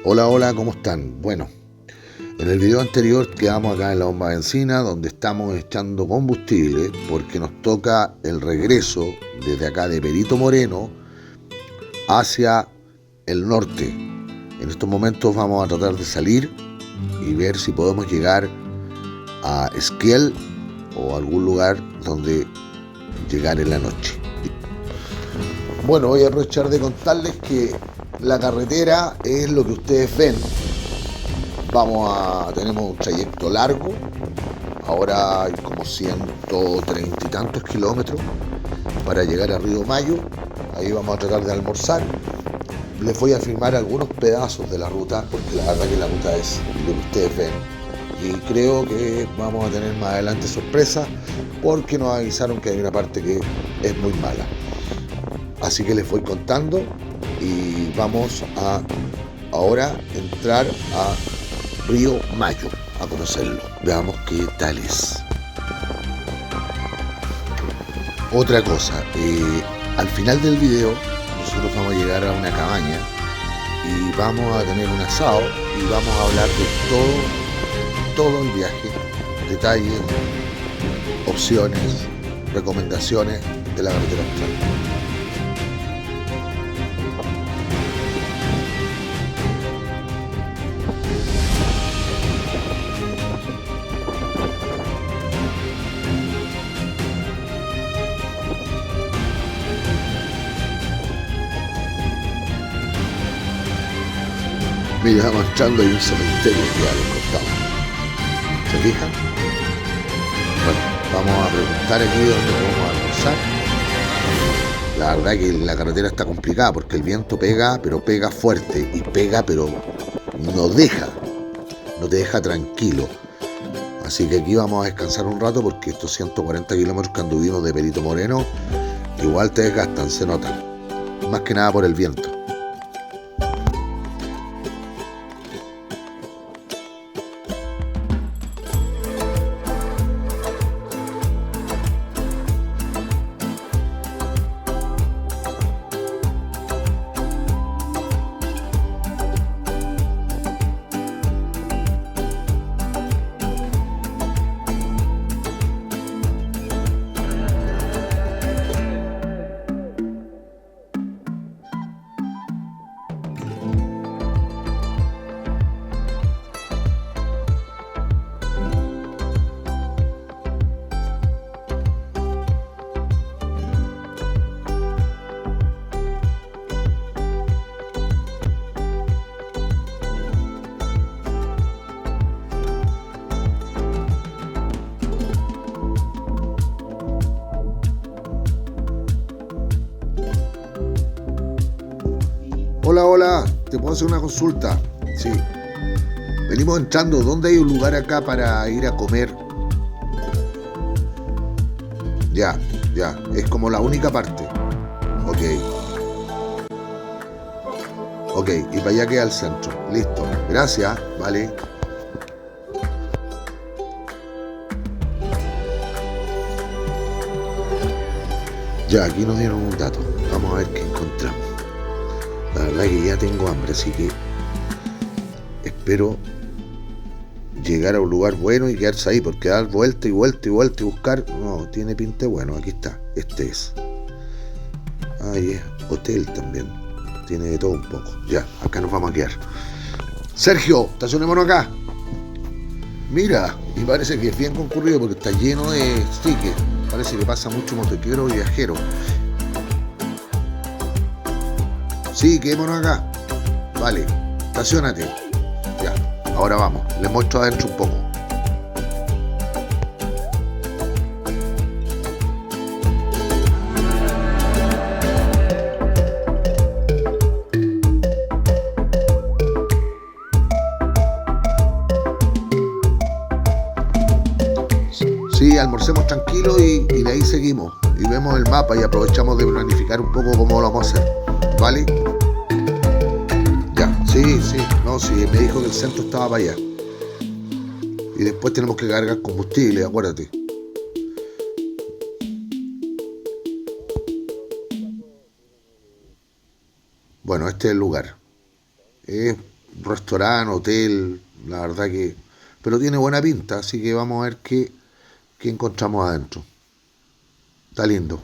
Hola, hola, ¿cómo están? Bueno, en el video anterior quedamos acá en la bomba de benzina donde estamos echando combustible porque nos toca el regreso desde acá de Perito Moreno hacia el norte. En estos momentos vamos a tratar de salir y ver si podemos llegar a Esquiel o algún lugar donde llegar en la noche. Bueno, voy a aprovechar de contarles que la carretera es lo que ustedes ven. Tenemos un trayecto largo, ahora hay como 130 y tantos kilómetros para llegar a Río Mayo. Ahí vamos a tratar de almorzar. Les voy a filmar algunos pedazos de la ruta, porque la verdad que la ruta es lo que ustedes ven. Y creo que vamos a tener más adelante sorpresas, porque nos avisaron que hay una parte que es muy mala. Así que les voy contando y vamos a ahora entrar a Río Mayo a conocerlo. Veamos qué tal es. Otra cosa, al final del video nosotros vamos a llegar a una cabaña y vamos a tener un asado y vamos a hablar de todo el viaje, detalles, opciones, recomendaciones de la carretera austral. Mira, vamos entrando y hay un cementerio que a los costados. ¿Se fijan? Bueno, vamos a preguntar aquí dónde podemos almorzar. La verdad que la carretera está complicada porque el viento pega, pero pega fuerte. Y pega, pero no te deja tranquilo. Así que aquí vamos a descansar un rato porque estos 140 kilómetros que anduvimos de Perito Moreno igual te desgastan, se notan. Más que nada por el viento. Hola, hola, ¿te puedo hacer una consulta? Sí. Venimos entrando, ¿dónde hay un lugar acá para ir a comer? Ya, ya, es como la única parte. Ok, ok, y para allá queda el centro. Listo, gracias, vale. Ya, aquí nos dieron un dato. Vamos a ver qué encontramos. La verdad que ya tengo hambre, así que espero llegar a un lugar bueno y quedarse ahí, porque dar vuelta y vuelta y vuelta y buscar, no, tiene pinta bueno, aquí está, este es. Ahí es hotel también, tiene de todo un poco. Ya, acá nos vamos a quedar. Sergio, estacionémonos acá. Mira, y parece que es bien concurrido porque está lleno de stickers. Parece que pasa mucho motoquero y viajero. Sí, quedémonos acá. Vale, estacionate. Ya, ahora vamos, les muestro adentro un poco. Sí, almorcemos tranquilo y de ahí seguimos. Y vemos el mapa y aprovechamos de planificar un poco cómo lo vamos a hacer. ¿Vale? Ya, sí, sí. No, sí, me dijo que el centro estaba para allá. Y después tenemos que cargar combustible, acuérdate. Bueno, este es el lugar. Es restaurante, hotel, la verdad que... Pero tiene buena pinta, así que vamos a ver qué encontramos adentro. Está lindo.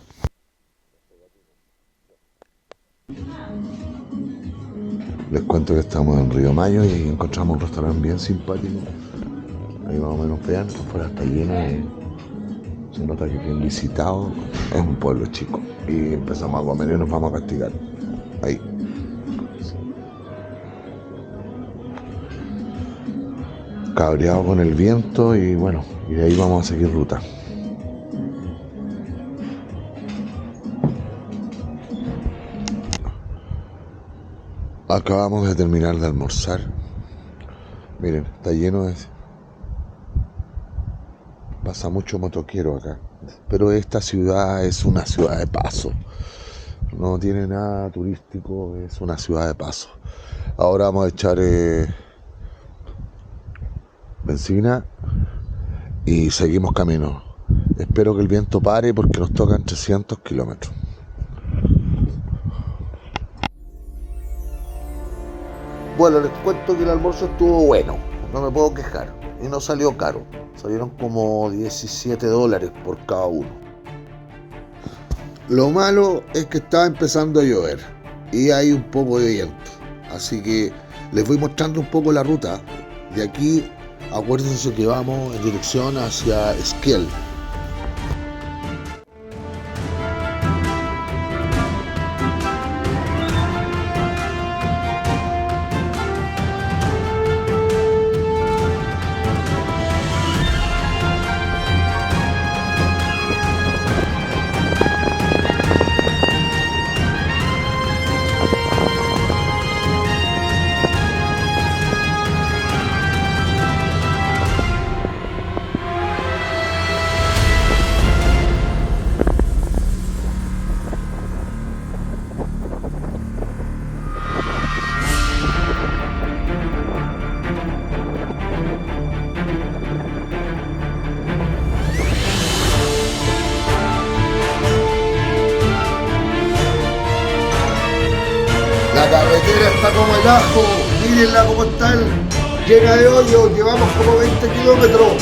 Les cuento que estamos en Río Mayo y encontramos un restaurante bien simpático. Ahí más o menos vean, afuera está lleno de... Se nota que es bien visitado. Es un pueblo chico. Y empezamos a comer y nos vamos a castigar. Ahí. Cabreado con el viento y bueno, y de ahí vamos a seguir ruta. Acabamos de terminar de almorzar. Miren, está lleno de... Pasa mucho motoquero acá. Pero esta ciudad es una ciudad de paso. No tiene nada turístico, es una ciudad de paso. Ahora vamos a echar benzina y seguimos camino. Espero que el viento pare porque nos tocan 300 kilómetros. Bueno, les cuento que el almuerzo estuvo bueno, no me puedo quejar. Y no salió caro, salieron como $17 por cada uno. Lo malo es que estaba empezando a llover y hay un poco de viento. Así que les voy mostrando un poco la ruta. De aquí, acuérdense que vamos en dirección hacia Esquel. La carretera está como el ajo, mírenla como está, llena de hoyos, llevamos como 20 kilómetros,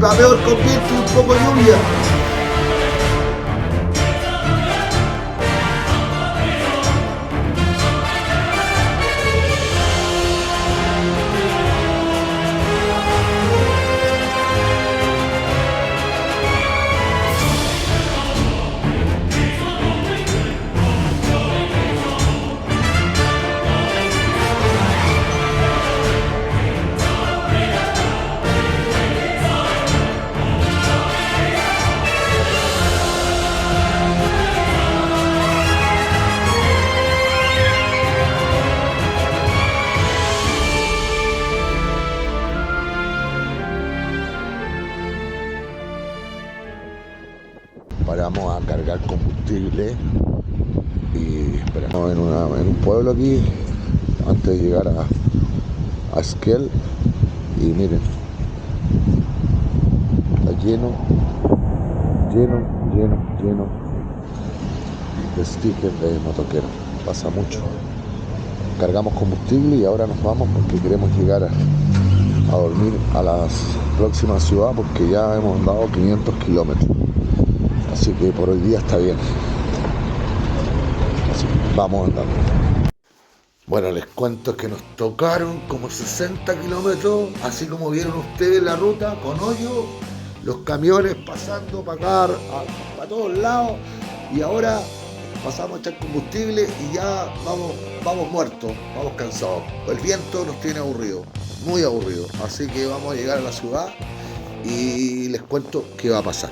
va peor con viento y un poco de lluvia. Paramos a cargar combustible y esperamos en un pueblo aquí antes de llegar a Esquel. Y miren, está lleno de stickers de motoqueros. Pasa mucho. Cargamos combustible y ahora nos vamos porque queremos llegar a dormir a la próxima ciudad porque ya hemos andado 500 kilómetros. Así que por el día está bien. Así que vamos andando. Bueno, les cuento que nos tocaron como 60 kilómetros, así como vieron ustedes la ruta, con hoyo, los camiones pasando para acá, para todos lados, y ahora pasamos a echar combustible y ya vamos muertos, vamos cansados. El viento nos tiene aburridos, muy aburridos, así que vamos a llegar a la ciudad y les cuento qué va a pasar.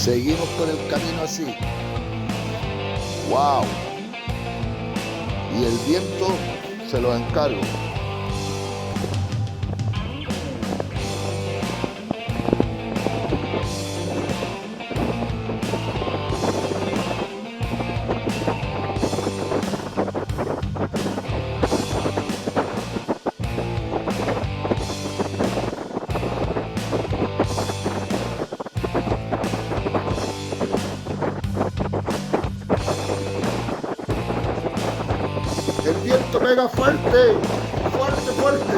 Seguimos con el camino así. ¡Wow! Y el viento se lo encargo. El viento pega fuerte, fuerte, fuerte.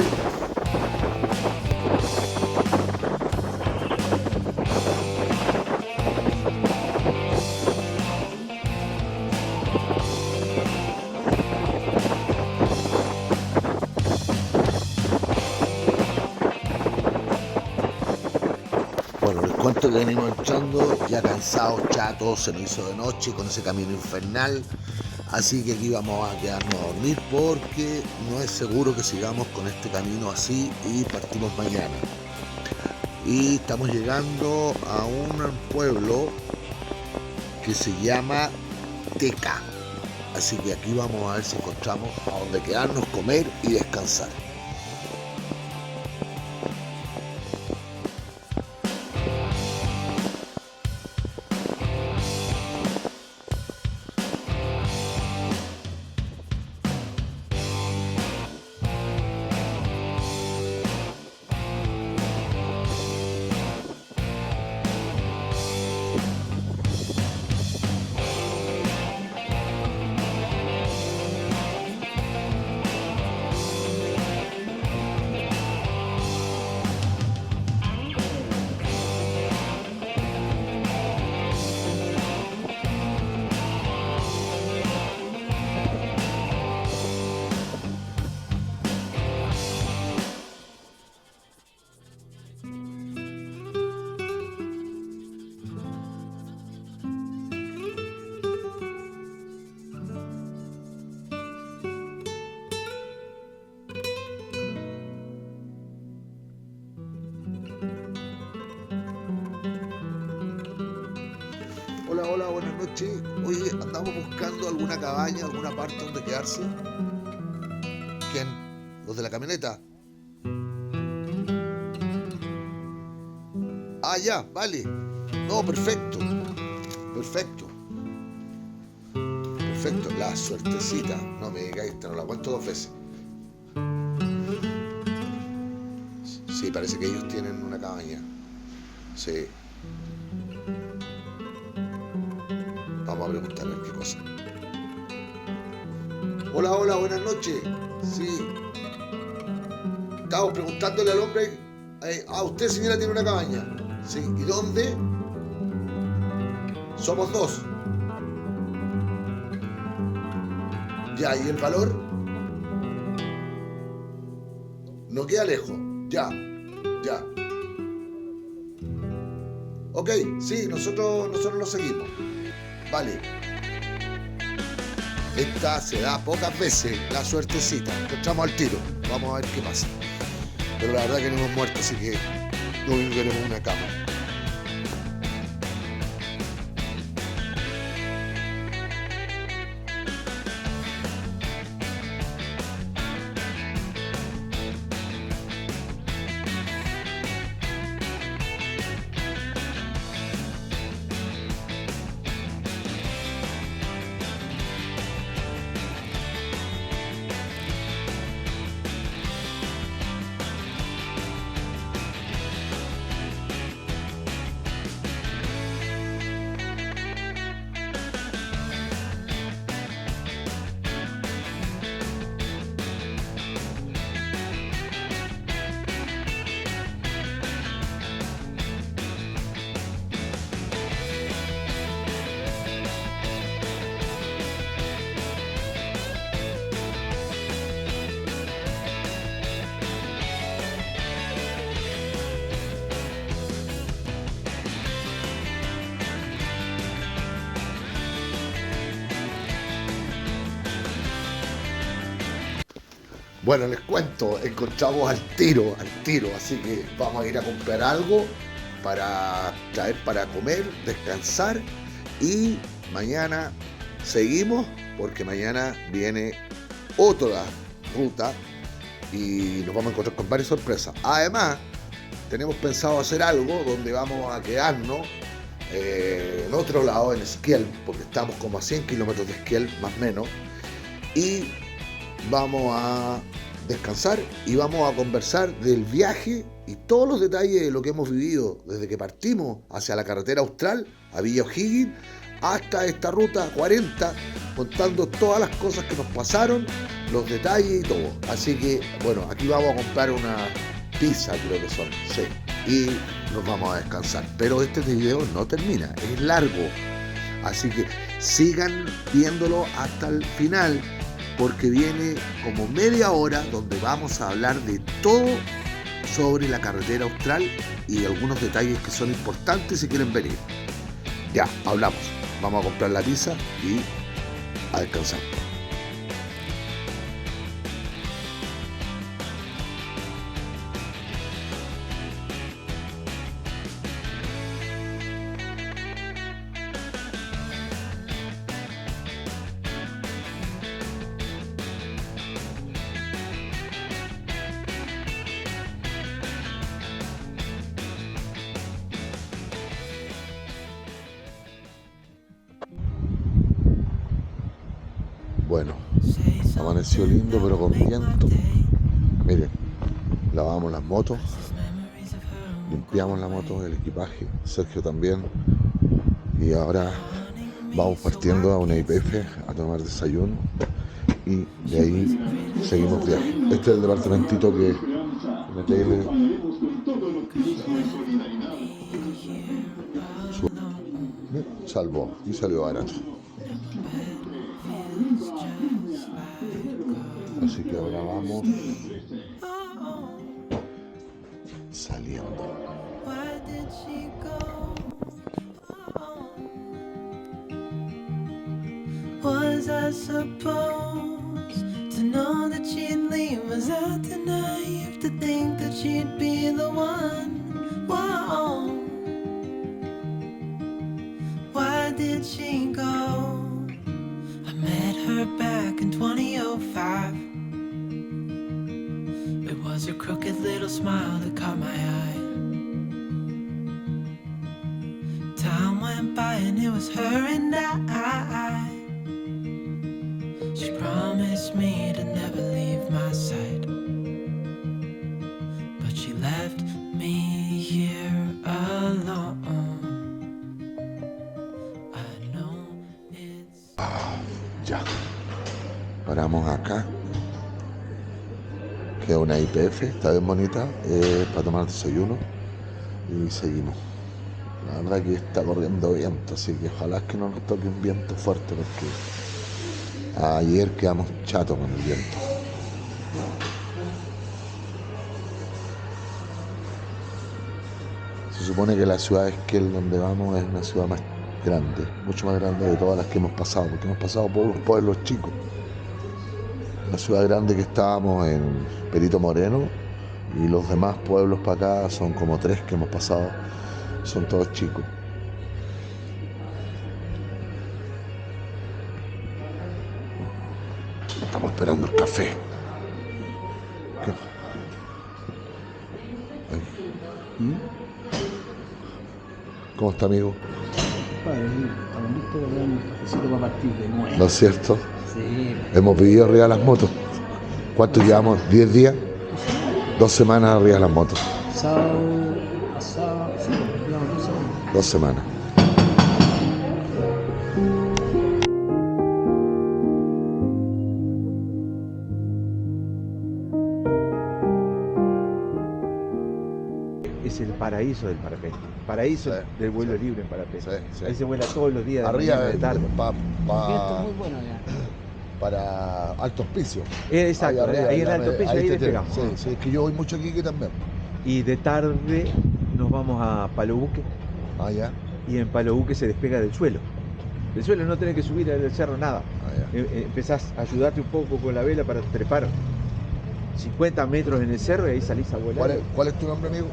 Bueno, les cuento que venimos entrando ya cansados, chatos, se nos hizo de noche con ese camino infernal. Así que aquí vamos a quedarnos a dormir porque no es seguro que sigamos con este camino así y partimos mañana. Y estamos llegando a un pueblo que se llama Teca. Así que aquí vamos a ver si encontramos a donde quedarnos, comer y descansar. Hola, hola, buenas noches. Oye, andamos buscando alguna cabaña, alguna parte donde quedarse. ¿Quién? ¿Los de la camioneta? Ah, ya, vale. No, perfecto. Perfecto. Perfecto. La suertecita. No me digáis, no la cuento 2 veces. Sí, parece que ellos tienen una cabaña. Sí. Vamos a preguntar a ver qué cosa. Hola, hola, buenas noches. Sí. Estamos preguntándole al hombre. Usted, señora, tiene una cabaña. Sí. ¿Y dónde? Somos 2. Ya, ¿y el valor? No queda lejos. Ya, ya. Ok, sí, nosotros lo seguimos. Vale. Esta se da pocas veces, la suertecita. Encontramos al tiro. Vamos a ver qué pasa. Pero la verdad que no hemos muerto, así que no queremos una cama. Bueno, les cuento, encontramos al tiro, así que vamos a ir a comprar algo para traer para comer, descansar, y mañana seguimos porque mañana viene otra ruta y nos vamos a encontrar con varias sorpresas. Además, tenemos pensado hacer algo donde vamos a quedarnos en otro lado, en Esquiel, porque estamos como a 100 kilómetros de Esquiel, más o menos, y vamos a descansar y vamos a conversar del viaje y todos los detalles de lo que hemos vivido desde que partimos hacia la carretera austral, a Villa O'Higgins, hasta esta ruta 40, contando todas las cosas que nos pasaron, los detalles y todo. Así que, bueno, aquí vamos a comprar una pizza, creo que son, sí, y nos vamos a descansar. Pero este video no termina, es largo, así que sigan viéndolo hasta el final, porque viene como media hora donde vamos a hablar de todo sobre la carretera austral y algunos detalles que son importantes si quieren venir. Ya, hablamos. Vamos a comprar la pizza y a descansar. Bueno, amaneció lindo pero con viento. Miren, lavamos las motos, limpiamos la moto, el equipaje, Sergio también, y ahora vamos partiendo a una YPF a tomar desayuno y de ahí seguimos viaje. Este es el departamentito que me tiene salvó y salió barato. Así que ahora vamos saliendo. Was I supposed to know that she'd leave? Was I too naive to think that she'd be the one? Whoa. Why did she go? I met her back in 2005. It was her crooked little smile that caught my eye. Time went by and it was her and I. She promised me to never leave my side, but she left me here alone. I know it's... Ya, paramos acá. Queda una YPF, está bien bonita, para tomar desayuno y seguimos. La verdad que está corriendo viento, así que ojalá que no nos toque un viento fuerte, porque ayer quedamos chatos con el viento. Se supone que la ciudad de Esquiel donde vamos es una ciudad más grande, mucho más grande de todas las que hemos pasado, porque hemos pasado por unos pueblos chicos. La ciudad grande que estábamos en Perito Moreno, y los demás pueblos para acá son como 3 que hemos pasado, son todos chicos. Estamos esperando el café. ¿Qué? ¿Cómo está, amigo? Estamos listos para dar un cafecito para partir de nuevo. ¿No es cierto? Sí. Hemos vivido arriba de las motos. ¿Cuánto llevamos? ¿10 días? 2 semanas arriba de las motos. Sábado, sí, llevamos 2 semanas. 2 semanas. Es el paraíso del parapente, paraíso Sí, del vuelo sí. libre en parapente. Sí, sí. Ahí se vuela todos los días de Arriba mañana, de tarde. Viento muy bueno ya. para Alto Hospicio. Exacto, ahí en Alto Hospicio, ahí te despegamos. tengo. Sí, sí, es que yo voy mucho aquí también. Y de tarde nos vamos a Palo Buque, Ah, ya. y en Palo Buque se despega del suelo. Del suelo no tenés que subir al cerro nada. Ah, ya. Empezás a ayudarte un poco con la vela para trepar 50 metros en el cerro y ahí salís a volar. ¿Cuál es tu nombre, amigo?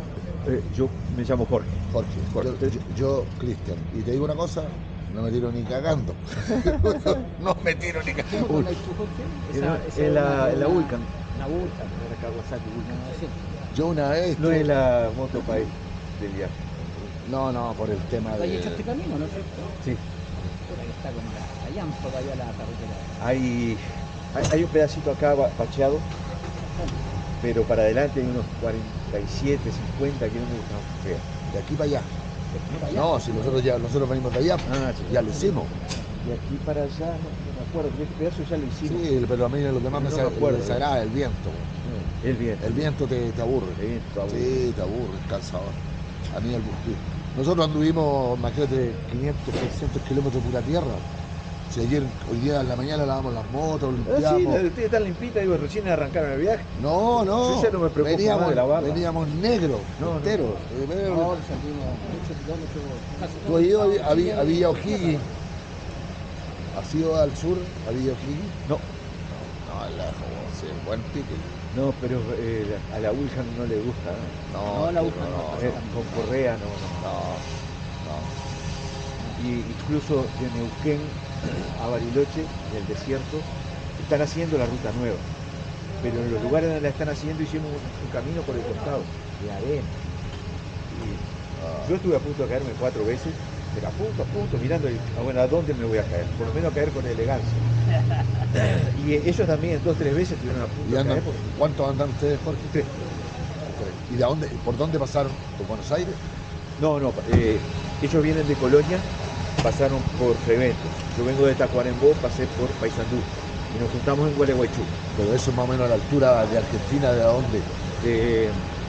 Yo me llamo Jorge. Jorge. Jorge. Yo, Cristian. Y te digo una cosa, no me tiro ni cagando. No me tiro ni cagando. ¿Cómo te tú, Jorge? En la Vulcan. La Vulcan. En la Kawasaki Vulcan. No, sí. Yo una vez... No es la moto para ir de viaje. No, por el tema Ahí de... echaste camino, ¿no es cierto? Sí. Por ahí está como la llampa para allá la carretera. Hay un pedacito acá bacheado, pero para adelante hay unos 47, 50 kilómetros. No, fea. De aquí para allá. No, para allá. No, si nosotros venimos de allá, Ah, sí. ya lo hicimos. De aquí para allá, no me acuerdo, este pedazo ya lo hicimos. Sí, pero a mí lo que más No me me acuerdo. desagrada es el viento. El viento. El viento te aburre. El viento aburre. Sí, te aburre, es cansador. A mí el gusto. Nosotros anduvimos, imagínate, 500, 600 kilómetros de pura tierra. Si hoy día en la mañana lavamos las motos, Ah, sí, limpiamos. ustedes están limpitas, digo, recién arrancaron el viaje. No, Yo ya no me preocupo más de lavarla. veníamos negros, No, no. enteros. No, salimos muchos kilómetros. Casi ¿Tú has ido todos a Villa O'Higgins? ¿Has ido al sur, a Villa O'Higgins? No, No, lejos, sí, buen pique. no, pero a la Vulcan no le gusta, ¿no? No, la Vulcan no, no. Con correa no. no. Y incluso de Neuquén a Bariloche, del desierto, están haciendo la ruta nueva. Pero en los lugares donde la están haciendo hicimos un camino por el costado, de arena. Yo estuve a punto de caerme 4 veces, pero a punto, mirando, bueno, ¿a dónde me voy a caer? Por lo menos a caer con elegancia. Y ellos también 2 o 3 veces estuvieron a punto ¿Y de andan, caer. cuántos andan ustedes, Jorge? 3. ¿Y de dónde, por dónde pasaron? ¿Por Buenos Aires? No, ellos vienen de Colonia, pasaron por Freventos. Yo vengo de Tacuarembó, pasé por Paysandú y nos juntamos en Gualeguaychú. Pero eso es más o menos a la altura de Argentina, ¿de dónde?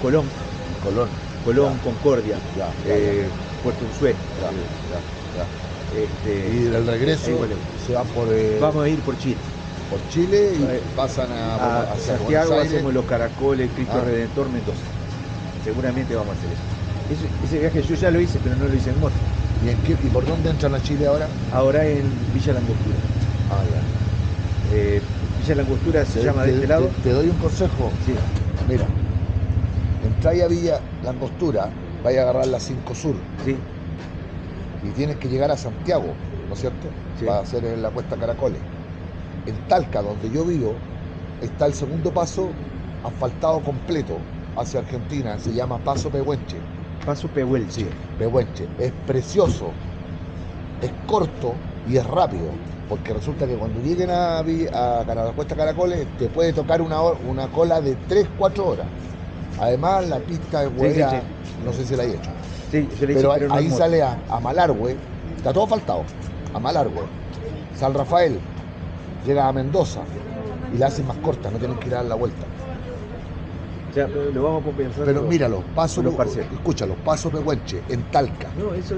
Colón, Colón. Concordia, Ya. Puerto Unzué. Y del regreso ahí Gualeguaychú. se van por, Vamos a ir por Chile. por Chile y Eh, pasan A hacia Santiago Buenos Aires. hacemos los caracoles, Cristo Ah. Redentor, Mendoza. Seguramente vamos a hacer eso. Ese viaje yo ya lo hice, pero no lo hice en moto. ¿Y por dónde entran a Chile ahora? Ahora en Villa Langostura. Ah, ya. Villa Langostura se llama de este lado. Te doy un consejo. Sí. Mira, entráis a Villa Langostura, vais a agarrar la 5 Sur Sí, y tienes que llegar a Santiago, ¿no es cierto? Sí. Para hacer la cuesta Caracoles. En Talca, donde yo vivo, está el segundo paso asfaltado completo hacia Argentina, se llama Paso Pehuenche. Paso Pehuelche. Pehuenche. Es precioso, es corto y es rápido, porque resulta que cuando lleguen a la cuesta Caracoles te puede tocar una cola de 3-4 horas. Además, la pista de hueá, sí. no sé si la he hecho. Sí, yo le hice, Pero pero no ahí en moto. sale a Malargüe, está todo faltado, a Malargüe, San Rafael, llega a Mendoza y la hacen más corta, no tienen que ir a dar la vuelta. O sea, lo vamos a compensar. Pero con- míralo, con los parceros. escúchalo, Paso Pehuenche, en Talca. No, eso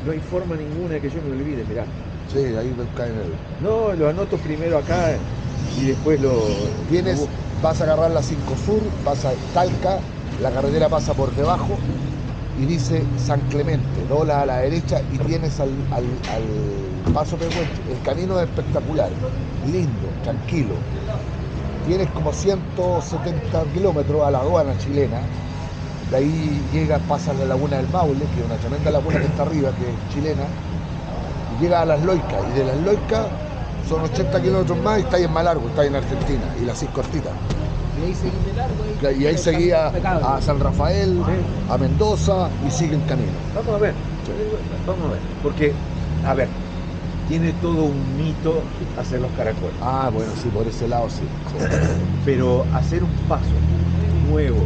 no hay forma ninguna de que yo me olvide, mirá. Sí, ahí cae en el... No, lo anoto primero acá y después lo... Vas a agarrar la 5 Sur, vas a Talca, la carretera pasa por debajo y dice San Clemente, dobla a la derecha y tienes al Paso Pehuenche. El camino es espectacular, lindo, tranquilo. Tienes como 170 kilómetros a la aduana chilena, de ahí llegas, pasas la laguna del Maule, que es una tremenda laguna que está arriba, que es chilena, y llegas a Las Loicas, y de Las Loicas son 80 kilómetros más y está ahí en Malargüe, está ahí en Argentina, y la haces cortita. Y ahí seguí de largo. Y ahí seguía a San Rafael, Sí. a Mendoza y sigue el camino. Vamos a ver, vamos a ver. Porque, a ver, tiene todo un mito hacer los caracoles. Ah, bueno, sí, por ese lado sí. Pero hacer un paso nuevo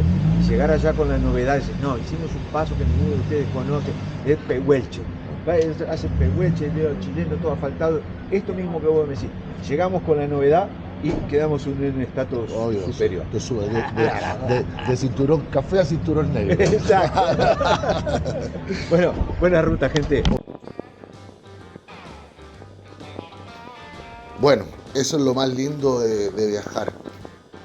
y llegar allá con las novedades, no, hicimos un paso que ninguno de ustedes conoce, es Pehuelche. Hace Pehuelche, el dedo chileno, todo asfaltado. Esto mismo que vos me decís. Llegamos con la novedad y quedamos en un estatus Obvio, superior. te sube de cinturón café a cinturón negro. Exacto. Bueno, buena ruta, gente. Bueno, eso es lo más lindo de viajar.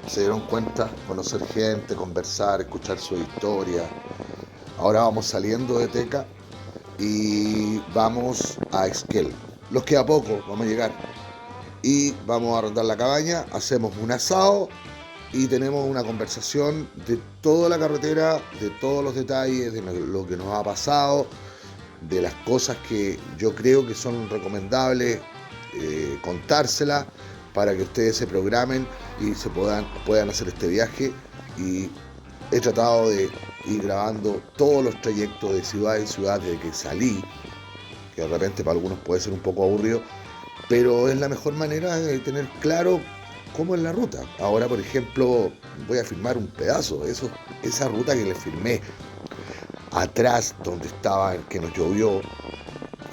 Se dieron cuenta, conocer gente, conversar, escuchar su historia. Ahora vamos saliendo de Teca y vamos a Esquel. Los queda poco, vamos a llegar. Y vamos a rondar la cabaña, hacemos un asado y tenemos una conversación de toda la carretera, de todos los detalles, de lo que nos ha pasado, de las cosas que yo creo que son recomendables contárselas para que ustedes se programen y se puedan hacer este viaje. Y he tratado de ir grabando todos los trayectos de ciudad en ciudad desde que salí, que de repente para algunos puede ser un poco aburrido, pero es la mejor manera de tener claro cómo es la ruta. Ahora, por ejemplo, voy a filmar un pedazo, esa ruta que les filmé atrás donde estaba, que nos llovió,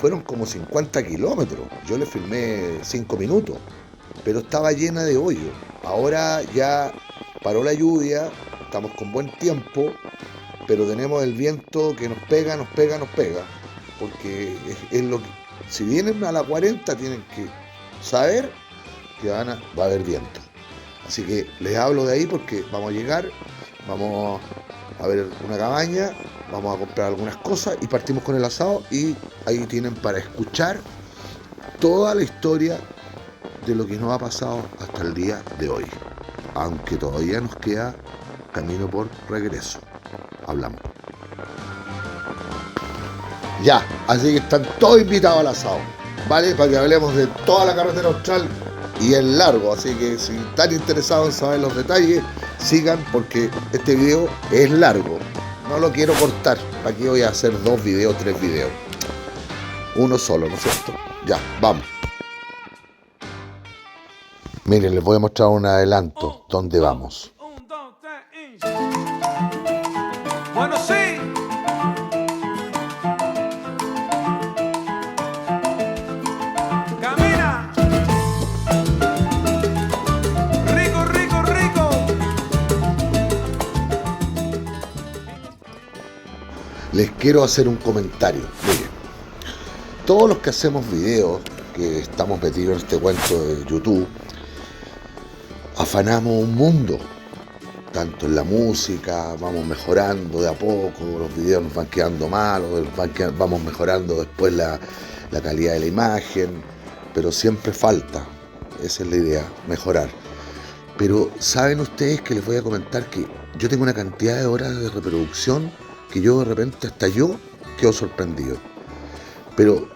fueron como 50 kilómetros. Yo le filmé 5 minutos, pero estaba llena de hoyo. Ahora ya paró la lluvia, estamos con buen tiempo, pero tenemos el viento que nos pega, porque es lo que, si vienen a la 40 tienen que saber que va a haber viento. Así que les hablo de ahí porque vamos a llegar, vamos a ver una cabaña, vamos a comprar algunas cosas y partimos con el asado, y ahí tienen para escuchar toda la historia de lo que nos ha pasado hasta el día de hoy, aunque todavía nos queda camino por regreso. Hablamos. Ya, así que están todos invitados al asado, ¿vale? Para que hablemos de toda la carretera austral, y es largo, así que si están interesados en saber los detalles, sigan, porque este video es largo. No lo quiero cortar. Aquí voy a hacer 2 videos, 3 videos. Uno solo, ¿no es cierto? Ya, vamos. Miren, les voy a mostrar un adelanto. ¿Dónde vamos? Bueno, sí. Camina. Rico, rico, rico. Les quiero hacer un comentario. Miren, todos los que hacemos videos, que estamos metidos en este cuento de YouTube, afanamos un mundo, tanto en la música, vamos mejorando de a poco, los videos nos van quedando malos, vamos mejorando después la calidad de la imagen, pero siempre falta, esa es la idea, mejorar. Pero saben ustedes que les voy a comentar que yo tengo una cantidad de horas de reproducción que yo de repente, hasta yo, quedo sorprendido. Pero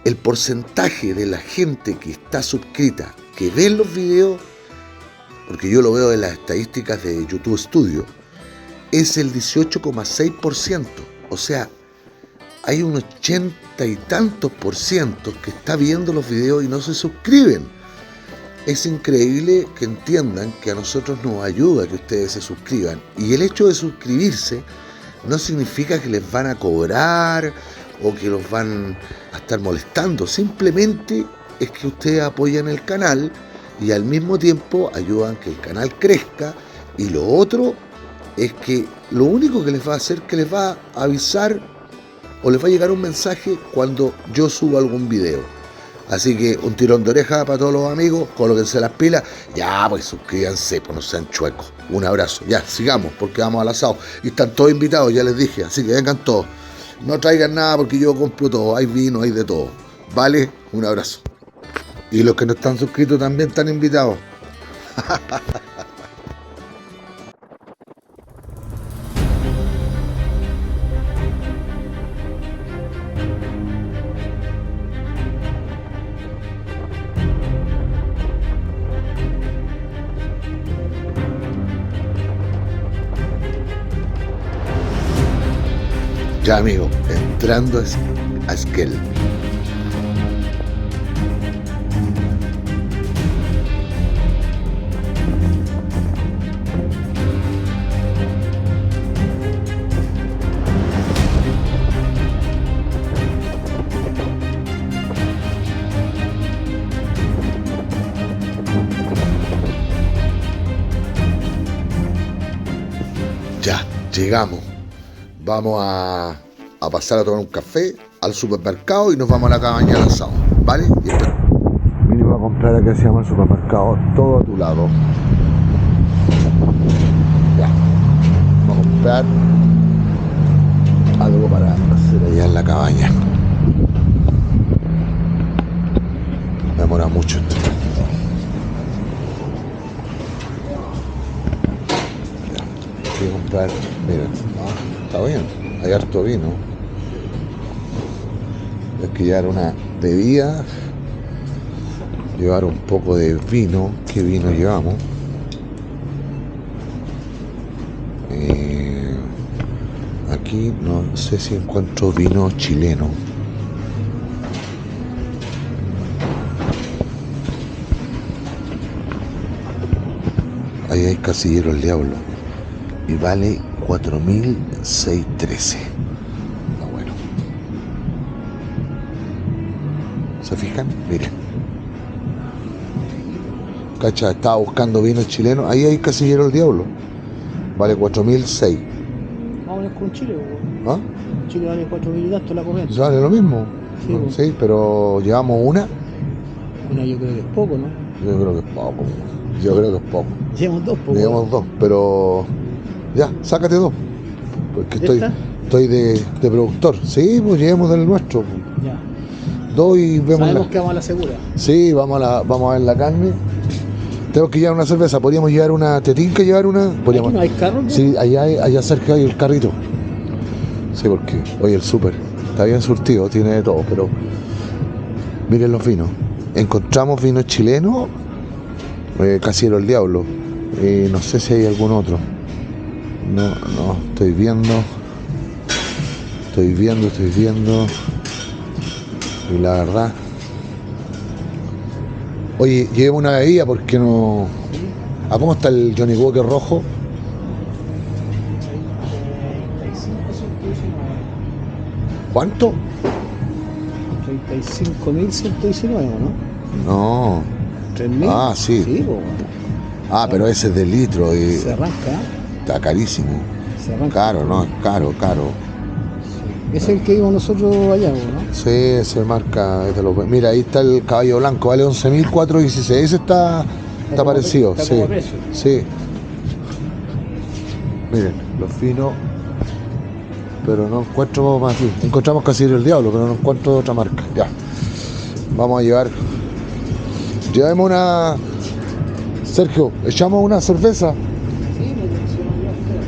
el porcentaje de la gente que está suscrita, que ve los videos, porque yo lo veo en las estadísticas de YouTube Studio, es el 18,6%. O sea, hay un 80 y tantos % que está viendo los videos y no se suscriben. Es increíble que entiendan que a nosotros nos ayuda que ustedes se suscriban. Y el hecho de suscribirse no significa que les van a cobrar o que los van a estar molestando. Simplemente es que ustedes apoyan el canal y al mismo tiempo ayudan que el canal crezca. Y lo otro es que lo único que les va a hacer es que les va a avisar o les va a llegar un mensaje cuando yo subo algún video. Así que un tirón de oreja para todos los amigos, colóquense las pilas. Ya, pues suscríbanse, pues no sean chuecos. Un abrazo. Ya, sigamos, porque vamos al asado. Y están todos invitados, ya les dije. Así que vengan todos. No traigan nada porque yo compro todo. Hay vino, hay de todo. ¿Vale? Un abrazo. Y los que no están suscritos también están invitados. Ya, amigo, entrando a Esquel. Ya, llegamos. Vamos a pasar a tomar un café al supermercado y nos vamos a la cabaña al asado, ¿vale? Vinimos a comprar acá, se llama el supermercado Todo a tu Lado. Ya, vamos a comprar algo para hacer allá en la cabaña. Me demora mucho esto. que comprar, miren, está bien, hay harto vino. Hay que llevar una bebida, llevar un poco de vino. ¿Qué vino llevamos? Aquí no sé si encuentro vino chileno. Ahí hay Casillero el Diablo y vale 4.613. Está bueno. ¿Se fijan? Miren. Cacha, estaba buscando vino chileno. Ahí hay Casillero el Diablo. Vale 4.006. Vamos con Chile, weón. ¿Ah? Chile vale 4.000 y tanto la corriente. Vale lo mismo. Sí, pues. Sí, pero llevamos una. Una yo creo que es poco, ¿no? Yo creo que es poco. Yo creo que es poco. Llevamos dos, poco. Llevamos dos, pero ya, sácate dos. Porque ¿De esta? estoy de productor. Sí, pues llevemos del nuestro. Ya. Dos y vemos Sabemos la... que vamos a la segura. Sí, vamos a ver la carne. Tengo que llevar una cerveza. ¿Podríamos llevar una tetinca? ¿Llevar una? ¿Podríamos? ¿Aquí no hay carro? ¿No? Sí, allá cerca hay el carrito. Sí, porque oye, el súper está bien surtido, tiene de todo, pero miren los vinos. Encontramos vinos chilenos, Casillero el Diablo. No sé si hay algún otro. No, estoy viendo. Y la verdad. Oye, llevemos una bebida porque no. ¿A cómo está el Johnny Walker rojo? 35.119. ¿Cuánto? 35.119, ¿no? No. 3.000. Ah, sí. Sí, pues. Ah, pero ese es de litro y Se arranca, está carísimo. se arranca. Caro, ¿no? Es caro. Es el que vimos nosotros allá, ¿no? Sí, ese marca es de los... Mira, ahí está el caballo blanco, vale 11.416. Ese está parecido, está sí. como precio. Sí. Miren, los finos. Pero no encuentro más aquí. Encontramos Casillero el Diablo, pero no encuentro otra marca. Ya. Vamos a llevar. Llevemos una. Sergio, echamos una cerveza. Sí, me mencionó ya usted.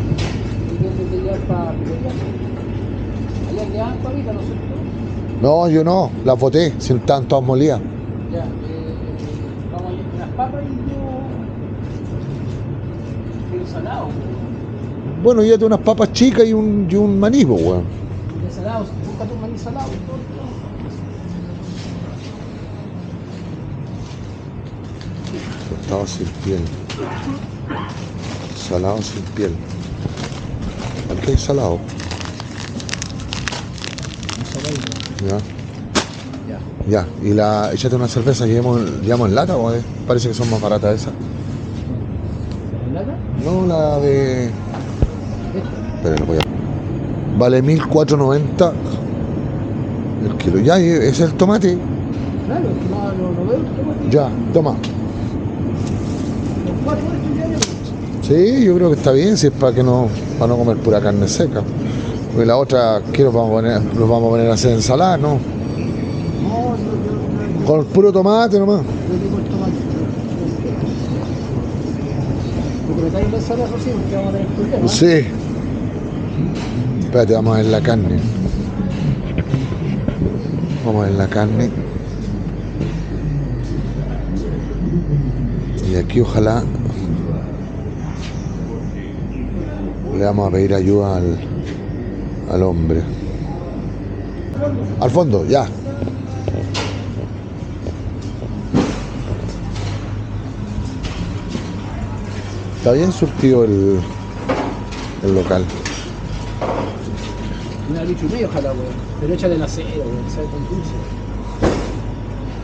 ¿Y llevar para allá quedan pavitas, ¿no es cierto? No, yo no, las boté, si están todas molidas. Ya, vamos a ir unas papas y un salado. Bueno, llévate unas papas chicas y un maní, pues, weón. De salado, búscate un maní salado y todo. Tostado sin piel. Salado sin piel. Aquí hay salado. Un saladito. Ya. Ya. Y échate una cerveza, llevamos en lata, o parece que son más baratas esas. ¿En lata? No, la de. Esta. Esperen, voy a. Vale 1.490 el kilo. Ya, ese es el tomate. Claro, es que no veo el tomate. Ya, toma. Los cuatro estos ya, Sí, yo creo que está bien, si es para no comer pura carne seca. Porque la otra, ¿qué nos vamos a poner a hacer ensalada? No. No, yo Con el puro tomate nomás. digo el tomate. Porque me traigo la ensalada, Rocío, porque vamos a tener problemas. Sí. Espérate, vamos a ver la carne. Vamos a ver la carne. Y aquí ojalá le vamos a pedir ayuda al hombre. Al fondo, ya. Está bien surtido el local. Una litro y medio, ojalá, weón. Pero échale el acero, weón, sabe con dulce.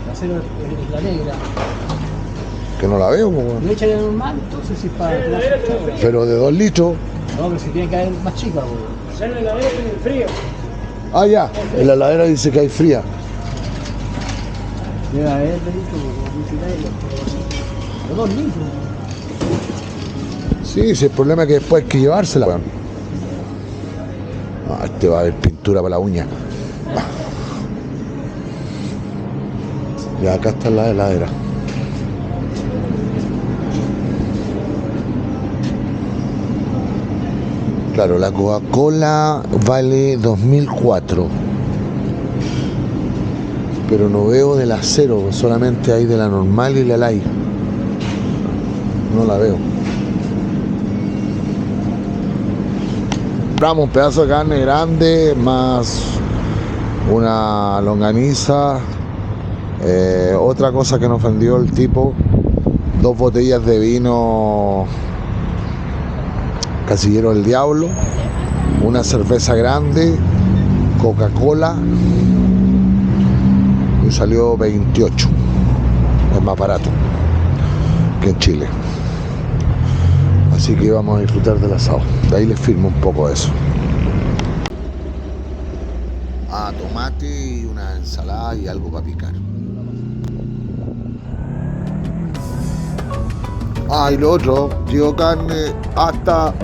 El acero es la negra. Que no la veo, pues, weón. No échale el normal, entonces si es para. Pero de 2 litros. No, pero si tiene que haber más chica, weón. Sale la negra en el frío. Ah, ya. En la heladera dice que hay fría. Debe haber de litro, weón, litro y medio. O 2 litros. Sí, sí, el problema es que después hay que llevársela, weón. Ah, este va a haber pintura para la uña. Ya acá está la heladera. Claro, la Coca-Cola vale 2004. Pero no veo de la cero, solamente hay de la normal y la light. No la veo. Compramos un pedazo de carne grande, más una longaniza. Otra cosa que nos vendió el tipo, 2 botellas de vino Casillero del Diablo, una cerveza grande, Coca-Cola, y salió 28. Es más barato que en Chile. Así que vamos a disfrutar del asado. De ahí les firmo un poco eso. Tomate y una ensalada y algo para picar. Y lo otro, digo carne hasta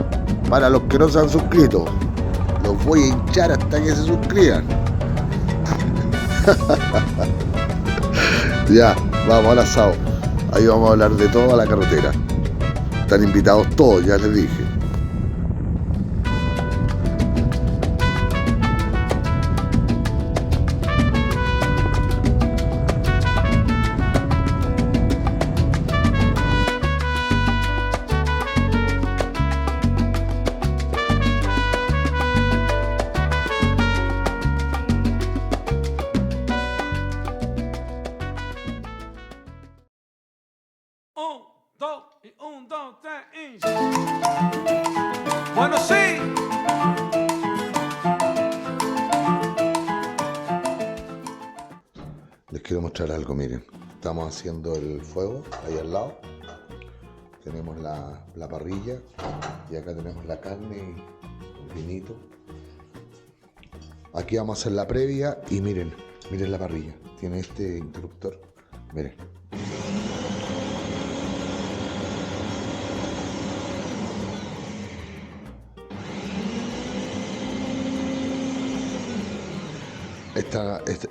para los que no se han suscrito. Los voy a hinchar hasta que se suscriban. Ya, vamos al asado. Ahí vamos a hablar de toda la carretera. Están invitados todos, ya les dije. Un, dos, tres, y... Bueno, sí. Les quiero mostrar algo, miren. Estamos haciendo el fuego ahí al lado. Tenemos la parrilla y acá tenemos la carne y el vinito. Aquí vamos a hacer la previa y miren la parrilla. Tiene este interruptor. Miren.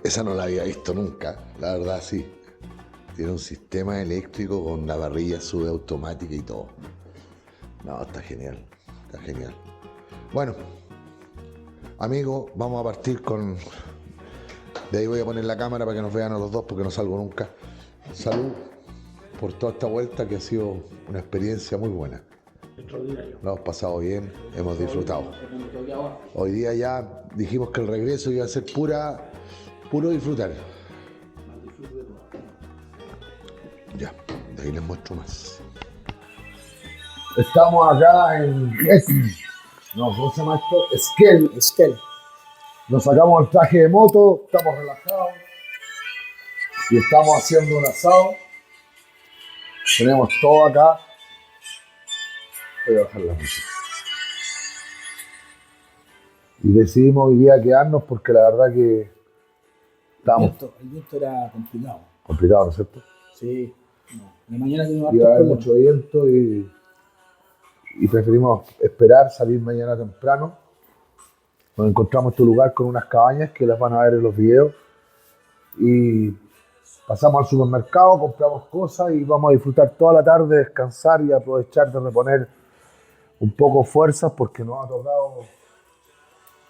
Esa no la había visto nunca, la verdad sí. Tiene un sistema eléctrico con la parrilla subautomática y todo. No, está genial, está genial. Bueno, amigos, vamos a partir con... De ahí voy a poner la cámara para que nos vean a los dos porque no salgo nunca. Salud por toda esta vuelta que ha sido una experiencia muy buena. Extraordinario. Lo hemos pasado bien, hemos disfrutado. Hoy día ya dijimos que el regreso iba a ser puro disfrutar. Ya, de ahí les muestro más. Estamos acá en... ¿cómo se llama esto? Esquel. Nos sacamos el traje de moto, estamos relajados y estamos haciendo un asado. Tenemos todo acá. Voy a bajar la música. Y decidimos hoy día quedarnos porque la verdad que estábamos... El viento era complicado. Complicado, ¿no es cierto? Sí. No. En la mañana tuvimos Iba a haber hartos mucho viento y preferimos esperar, salir mañana temprano. Nos encontramos este lugar con unas cabañas que las van a ver en los videos. Y pasamos al supermercado, compramos cosas y vamos a disfrutar toda la tarde, descansar y aprovechar de reponer un poco fuerzas porque nos ha tocado...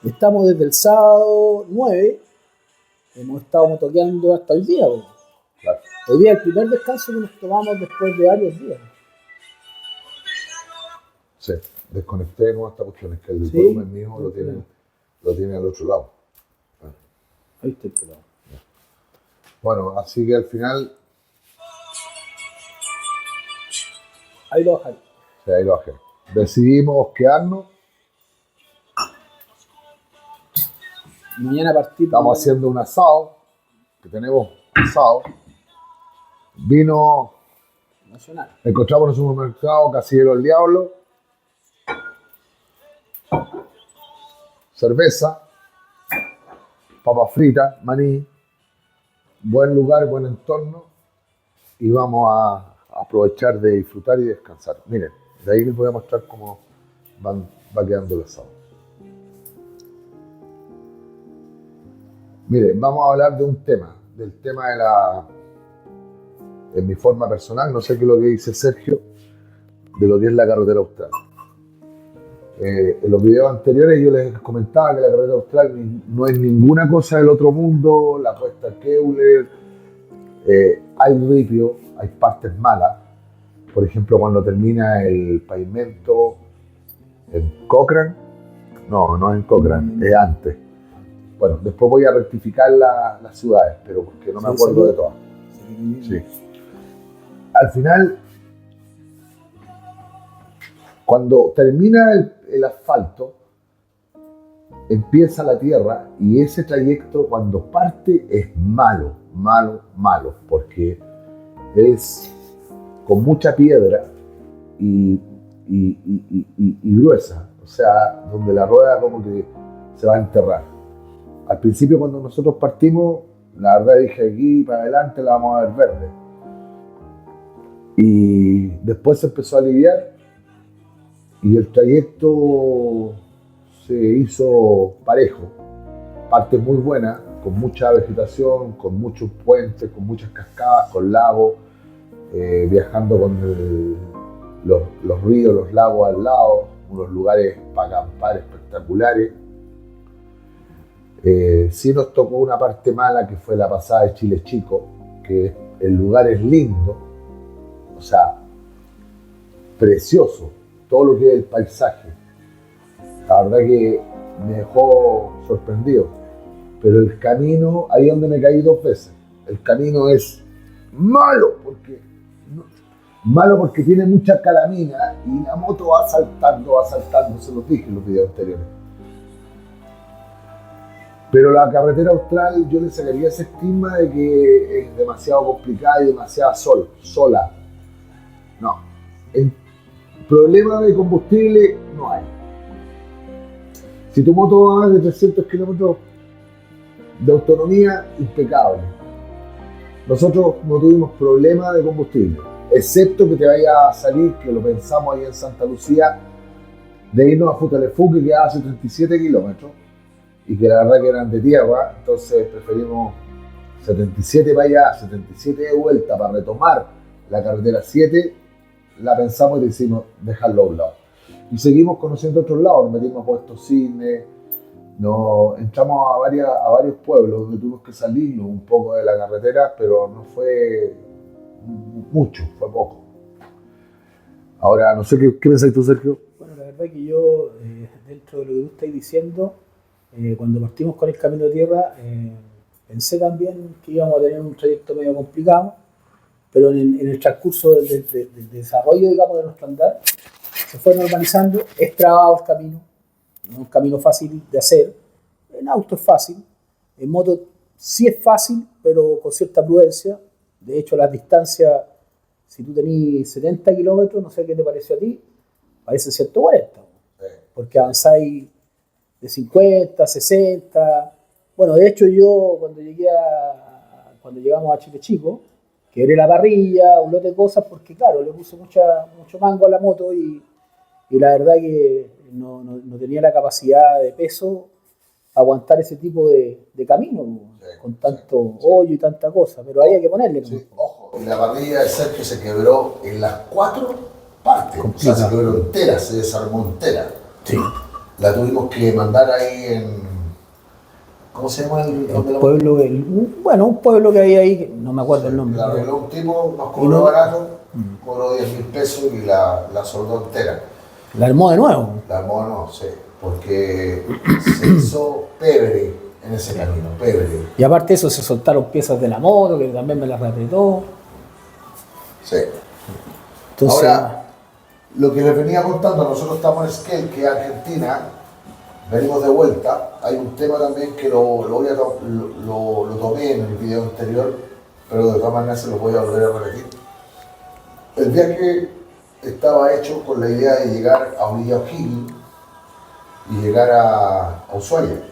Estamos desde el sábado 9, hemos estado motoqueando hasta hoy día. Bro. Claro. Hoy día es el primer descanso que nos tomamos después de varios días. Sí, desconecté de nuevo esta cuestión, es que el Sí, volumen mío sí, lo tiene al otro lado. Ahí está el pelado. Bueno, así que al final... Ahí lo bajaré. Sí, ahí lo bajé. Decidimos quedarnos. Mañana a partir Estamos haciendo un asado, que tenemos asado. Vino, nacional. encontramos en el supermercado Casillero del Diablo. Cerveza, papas fritas, maní. Buen lugar, buen entorno. Y vamos a aprovechar de disfrutar y descansar. Miren, de ahí les voy a mostrar cómo va quedando el asado. Miren, vamos a hablar de un tema, del tema de en mi forma personal, no sé qué es lo que dice Sergio, de lo que es la carretera austral. En los videos anteriores yo les comentaba que la carretera austral no es ninguna cosa del otro mundo, la cuesta Keuler, hay ripio, hay partes malas. Por ejemplo, cuando termina el pavimento en Cochrane, no en Cochrane, es antes. Bueno, después voy a rectificar las ciudades, pero porque no me acuerdo de todas. Sí. Al final, cuando termina el asfalto, empieza la tierra y ese trayecto cuando parte es malo, porque es con mucha piedra y gruesa, o sea, donde la rueda como que se va a enterrar. Al principio cuando nosotros partimos, la verdad dije aquí para adelante la vamos a ver verde. Y después se empezó a aliviar y el trayecto se hizo parejo. Parte muy buena, con mucha vegetación, con muchos puentes, con muchas cascadas, con lagos, viajando con los ríos, los lagos al lado, unos lugares para acampar espectaculares. Sí nos tocó una parte mala que fue la pasada de Chile Chico, que el lugar es lindo, o sea, precioso, todo lo que es el paisaje. La verdad que me dejó sorprendido, pero el camino, ahí es donde me caí 2 veces. El camino es malo porque tiene mucha calamina y la moto va saltando, se los dije en los videos anteriores. Pero la carretera austral yo le sacaría ese estigma de que es demasiado complicada y demasiado sola. No. El problema de combustible no hay. Si tu moto va a más de 300 kilómetros de autonomía, impecable. Nosotros no tuvimos problema de combustible, excepto que te vaya a salir, que lo pensamos ahí en Santa Lucía, de irnos a Futaleufú, que quedaba a 77 kilómetros, y que la verdad que eran de tierra, entonces preferimos 77 para allá, 77 de vuelta para retomar la carretera 7, la pensamos y decidimos dejarlo a un lado. Y seguimos conociendo otros lados, nos metimos a Puerto Cisne, nos entramos a varios pueblos donde tuvimos que salirnos un poco de la carretera, pero no fue mucho, fue poco. Ahora, no sé qué pensás tú, Sergio. Bueno, la verdad que yo, dentro de lo que tú estás diciendo, cuando partimos con el camino de tierra, pensé también que íbamos a tener un trayecto medio complicado, pero en el transcurso del desarrollo, digamos, de nuestro andar, se fue normalizando. Es trabado el camino, no es un camino fácil de hacer. En auto es fácil, en moto sí es fácil, pero con cierta prudencia. De hecho, las distancias, si tú tenés 70 kilómetros, no sé qué te pareció a ti, parecen 140, porque avanzáis de 50, 60. Bueno, de hecho yo cuando llegamos a Chile Chico, quebré la parrilla, un lote de cosas, porque claro, le puse mucho mango a la moto y la verdad que no tenía la capacidad de peso para aguantar ese tipo de camino, con tanto hoyo y tanta cosa, pero había que ponerle. Sí, ojo, y la parrilla de Sergio se quebró en las 4 partes, o sea, se quebró entera, se desarmó entera. Sí. La tuvimos que mandar ahí en... ¿Cómo se llama el pueblo? Un pueblo que había ahí, que no me acuerdo el nombre. La arregló un tipo, nos cobró barato, cobró 10.000 pesos y la soldó entera. ¿La armó de nuevo? La armó, no sé, porque se hizo pebre en ese camino, pebre. Y aparte de eso, se soltaron piezas de la moto, que también me las reapretó. Sí. Entonces, ahora, lo que les venía contando, nosotros estamos en Esquel, que es Argentina, venimos de vuelta. Hay un tema también que lo tomé en el video anterior, pero de todas maneras se lo voy a volver a repetir. El viaje estaba hecho con la idea de llegar a Orilla O'Higgins y llegar a Ushuaia.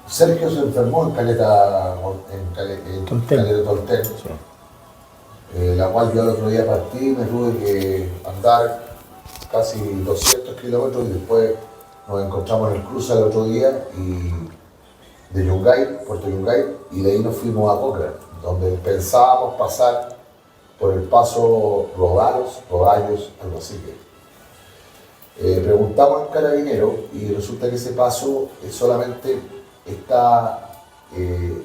Sergio se enfermó en Caleta Tolten, sí. La cual yo el otro día partí, me tuve que andar casi 200 kilómetros y después nos encontramos en el cruce el otro día de Yungay, Puerto Yungay, y de ahí nos fuimos a Cochrane, donde pensábamos pasar por el paso Rodalos, algo así. Preguntamos al carabinero y resulta que ese paso solamente está,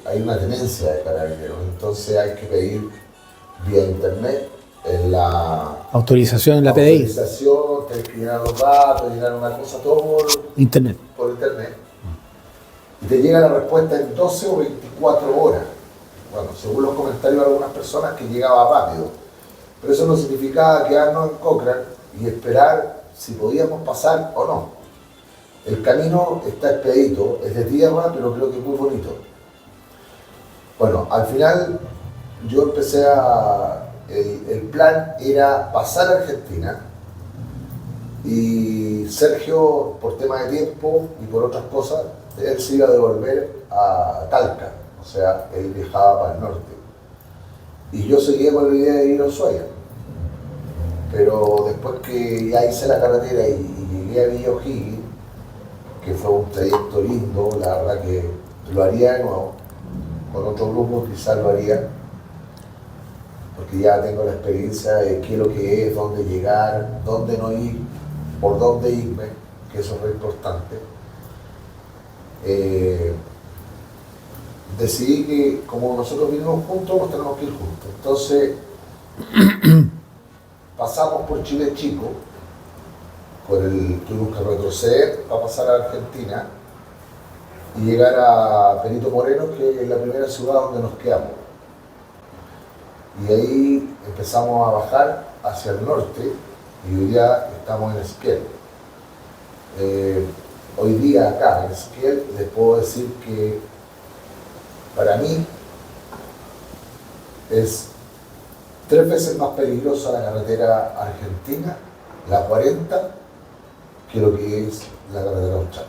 hay una tenencia de carabineros, entonces hay que pedir vía internet en la Autorización en la PDI. autorización, tenés que llenar los datos, llenar una cosa, todo Internet. por internet. Y te llega la respuesta en 12 o 24 horas. Bueno, según los comentarios de algunas personas, que llegaba rápido. Pero eso no significaba quedarnos en Cochrane y esperar si podíamos pasar o no. El camino está expedito, es de tierra, pero creo que es muy bonito. Bueno, al final yo empecé el plan era pasar a Argentina y Sergio, por tema de tiempo y por otras cosas, él se iba a devolver a Talca, o sea, él viajaba para el norte. Y yo seguía con la idea de ir a Ushuaia. Pero después que ya hice la carretera y llegué a Villa O'Higgins, que fue un trayecto lindo, la verdad que lo haría de nuevo, con otro grupo quizás lo haría, porque ya tengo la experiencia de qué es lo que es, dónde llegar, dónde no ir, por dónde irme, que eso es muy importante. Decidí que como nosotros vinimos juntos, nos tenemos que ir juntos. Entonces, pasamos por Chile Chico, tuvimos que retroceder para pasar a Argentina y llegar a Perito Moreno, que es la primera ciudad donde nos quedamos. Y ahí empezamos a bajar hacia el norte y hoy día estamos en Esquiel. Hoy día acá en Esquiel les puedo decir que para mí es 3 veces más peligrosa la carretera argentina, la 40, que lo que es la carretera austral.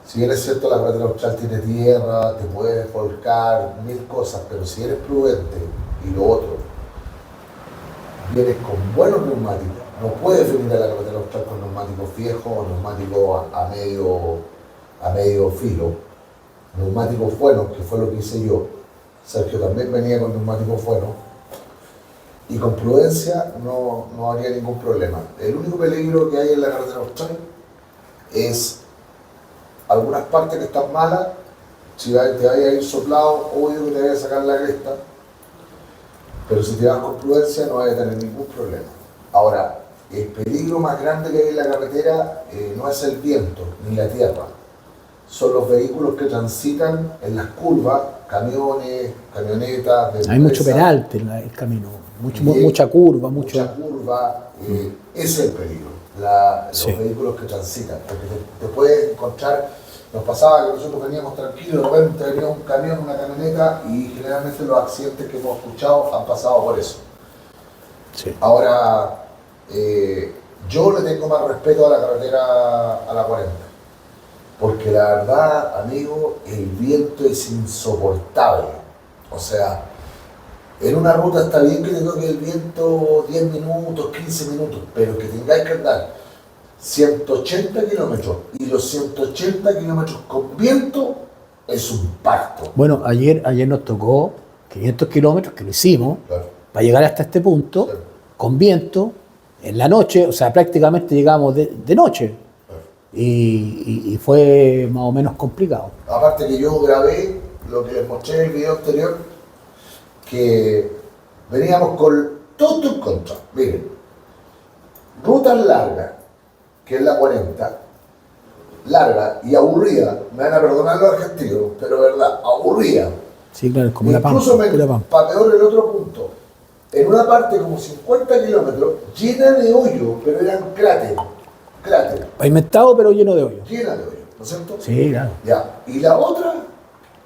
Si bien es cierto, la carretera austral tiene tierra, te puedes volcar, 1000 cosas, pero si eres prudente y lo otro, vienes con buenos neumáticos, no puedes venir a la carretera austral con neumáticos viejos o neumáticos a medio filo, neumáticos buenos, que fue lo que hice yo. Sergio también venía con neumáticos buenos y con prudencia no habría ningún problema. El único peligro que hay en la carretera austral es algunas partes que están malas. Si te vaya a ir soplado, obvio que te vaya a sacar la cresta, pero si te vas con prudencia no vas a tener ningún problema. Ahora, el peligro más grande que hay en la carretera no es el viento ni la tierra, son los vehículos que transitan en las curvas, camiones, camionetas. Hay mucho peralte en el camino, mucha curva. Mucha curva, ese es el peligro, los vehículos que transitan, porque te puedes encontrar. Nos pasaba que nosotros veníamos tranquilos, de repente venía un camión, una camioneta, y generalmente los accidentes que hemos escuchado han pasado por eso. Sí. Ahora, yo le tengo más respeto a la carretera, a la 40. Porque la verdad, amigo, el viento es insoportable. O sea, en una ruta está bien que te toque el viento 10 minutos, 15 minutos, pero que tengáis que andar 180 kilómetros y los 180 kilómetros con viento es un parto. Bueno, ayer nos tocó 500 kilómetros, que lo hicimos, Claro. para llegar hasta este punto, Claro. con viento, en la noche, o sea, prácticamente llegamos de noche. Y fue más o menos complicado. Aparte que yo grabé lo que les mostré en el video anterior, que veníamos con todo en contra. Miren, rutas largas, que es la 40, larga y aburrida, me van a perdonar los argentinos, pero verdad, aburrida. Sí, claro, como la pampa. Incluso Pura pampa. para peor el otro punto, en una parte como 50 kilómetros, llena de hoyos, pero eran cráteres. Pavimentado, pero lleno de hoyos. Llena de hoyos, ¿no es cierto? Sí, claro. Ya. Y la otra,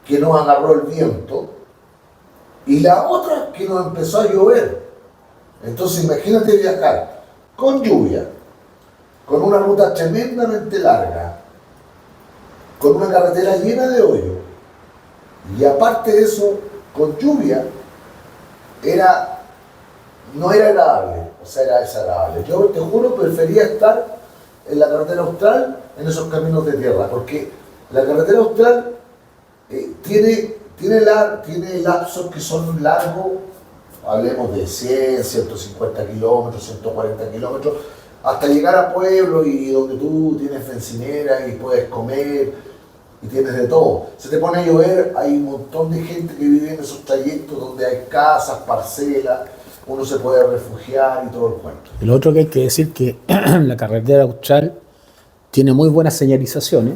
que nos agarró el viento, y la otra, que nos empezó a llover. Entonces imagínate viajar con lluvia, con una ruta tremendamente larga, con una carretera llena de hoyos, y aparte de eso, con lluvia, no era agradable, o sea, era desagradable. Yo te juro, prefería estar en la carretera austral, en esos caminos de tierra, porque la carretera austral tiene lapsos que son largos hablemos de 100, 150 kilómetros, 140 kilómetros, hasta llegar a pueblos y donde tú tienes bencinera y puedes comer y tienes de todo. Se te pone a llover, hay un montón de gente que vive en esos trayectos donde hay casas, parcelas, uno se puede refugiar y todo el cuento. Y lo otro que hay que decir que la carretera austral tiene muy buenas señalizaciones,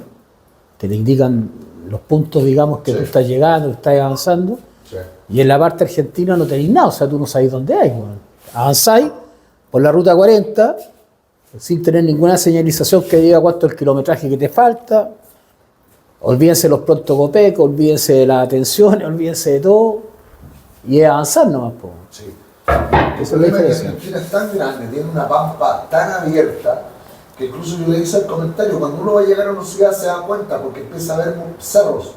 te indican los puntos, digamos, que Sí. tú estás llegando, que estás avanzando, Sí. y en la parte argentina no tenéis nada, o sea, tú no sabes dónde hay. Bueno. Avanzáis por la ruta 40 sin tener ninguna señalización que diga cuánto es el kilometraje que te falta. Olvídense los pronto copecos, olvídense de las atenciones, olvídense de todo, y es avanzar nomás. Po. Sí. Esa El es la problema es que diferencia. Argentina es tan grande, tiene una pampa tan abierta, que incluso yo le hice el comentario, cuando uno va a llegar a una ciudad se da cuenta porque empieza a ver cerros,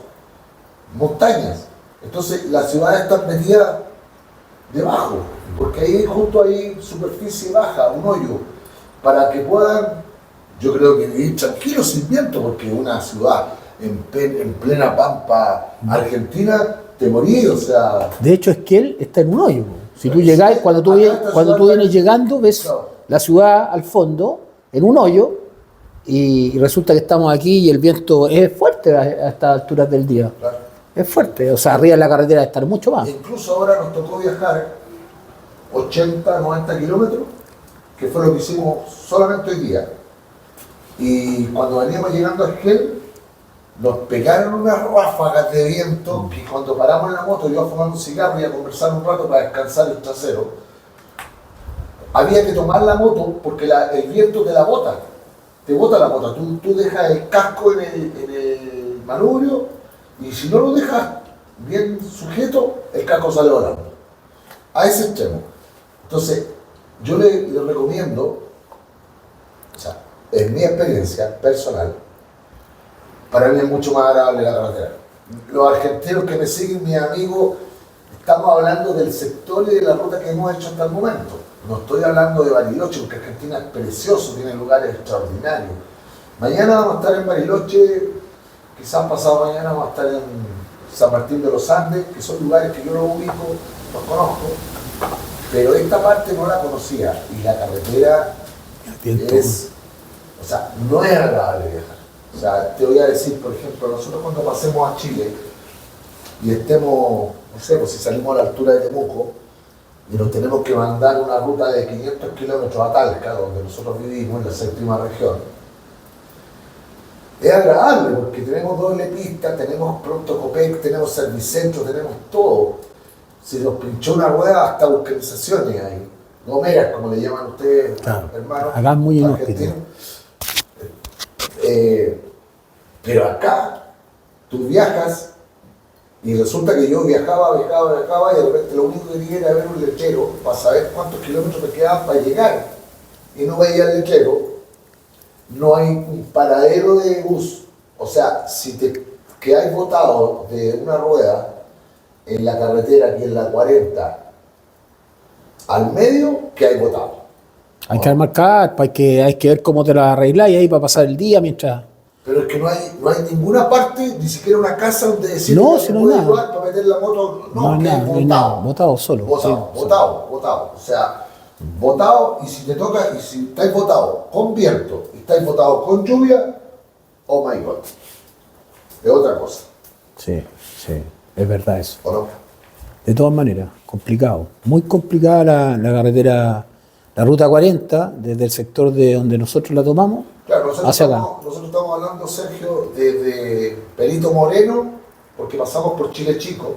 montañas. Entonces la ciudad está metida debajo, porque ahí justo hay superficie baja, un hoyo, para que puedan, yo creo que vivir tranquilos sin viento, porque una ciudad en plena pampa argentina te morí, o sea... De hecho, Esquel está en un hoyo. Po. Si tú Sí, llegáis, cuando tú, acá esta cuando tú ciudad vienes está- llegando, ves Claro. la ciudad al fondo, en un hoyo, y resulta que estamos aquí y el viento es fuerte a estas alturas del día. Claro. Es fuerte, o sea, arriba de la carretera debe estar mucho más. Incluso ahora nos tocó viajar 80, 90 kilómetros, que fue lo que hicimos solamente hoy día. Y cuando veníamos llegando a Esquel, nos pegaron unas ráfagas de viento y cuando paramos en la moto, yo a fumar un cigarro y a conversar un rato para descansar el trasero, había que tomar la moto porque el viento te la bota, te bota la moto. Tú dejas el casco en el manubrio y si no lo dejas bien sujeto, el casco sale volando. A ese extremo. Entonces, yo le recomiendo, o sea, en mi experiencia personal, para mí es mucho más agradable la carretera. Los argentinos que me siguen, mis amigos, estamos hablando del sector y de la ruta que hemos hecho hasta el momento. No estoy hablando de Bariloche, porque Argentina es precioso, tiene lugares extraordinarios. Mañana vamos a estar en Bariloche, quizás pasado mañana vamos a estar en San Martín de los Andes, que son lugares que yo los ubico, los conozco, pero esta parte no la conocía y la carretera Viento. es, o sea, no es agradable viajar. O sea, te voy a decir, por ejemplo, nosotros cuando pasemos a Chile y estemos, no sé, pues si salimos a la altura de Temuco y nos tenemos que mandar una ruta de 500 kilómetros a Talca, donde nosotros vivimos, en la séptima región, es agradable porque tenemos doble pista, tenemos Pronto Copec, tenemos Servicentro, tenemos todo. Si nos pinchó una rueda, hasta vulcanizaciones hay. Gomeras, como le llaman ustedes, Claro. hermanos. Acá es muy inhóspito. argentinos. Pero acá tú viajas y resulta que yo viajaba y de repente lo único que quería era ver un lechero para saber cuántos kilómetros me quedaban para llegar y no veía el lechero, no hay un paradero de bus, o sea, si te quedáis botado de una rueda en la carretera aquí en la 40 al medio, que hay botado. Hay que marcar, hay que ver cómo te la arregláis ahí para pasar el día mientras... Pero es que no hay ninguna parte, ni siquiera una casa donde decir No, que si me no hay puede nada. ayudar para meter la moto. No hay que nada, es no hay nada, botado solo. Botado, Sí, botado. O sea, botado y si te toca, y si estáis botado con viento y estáis botado con lluvia, oh my god. Es otra cosa, sí, es verdad eso. ¿o no? De todas maneras, complicado. Muy complicada la carretera, la ruta 40, desde el sector de donde nosotros la tomamos Claro, nosotros hacia acá. estamos hablando, Sergio, desde Perito Moreno, porque pasamos por Chile Chico.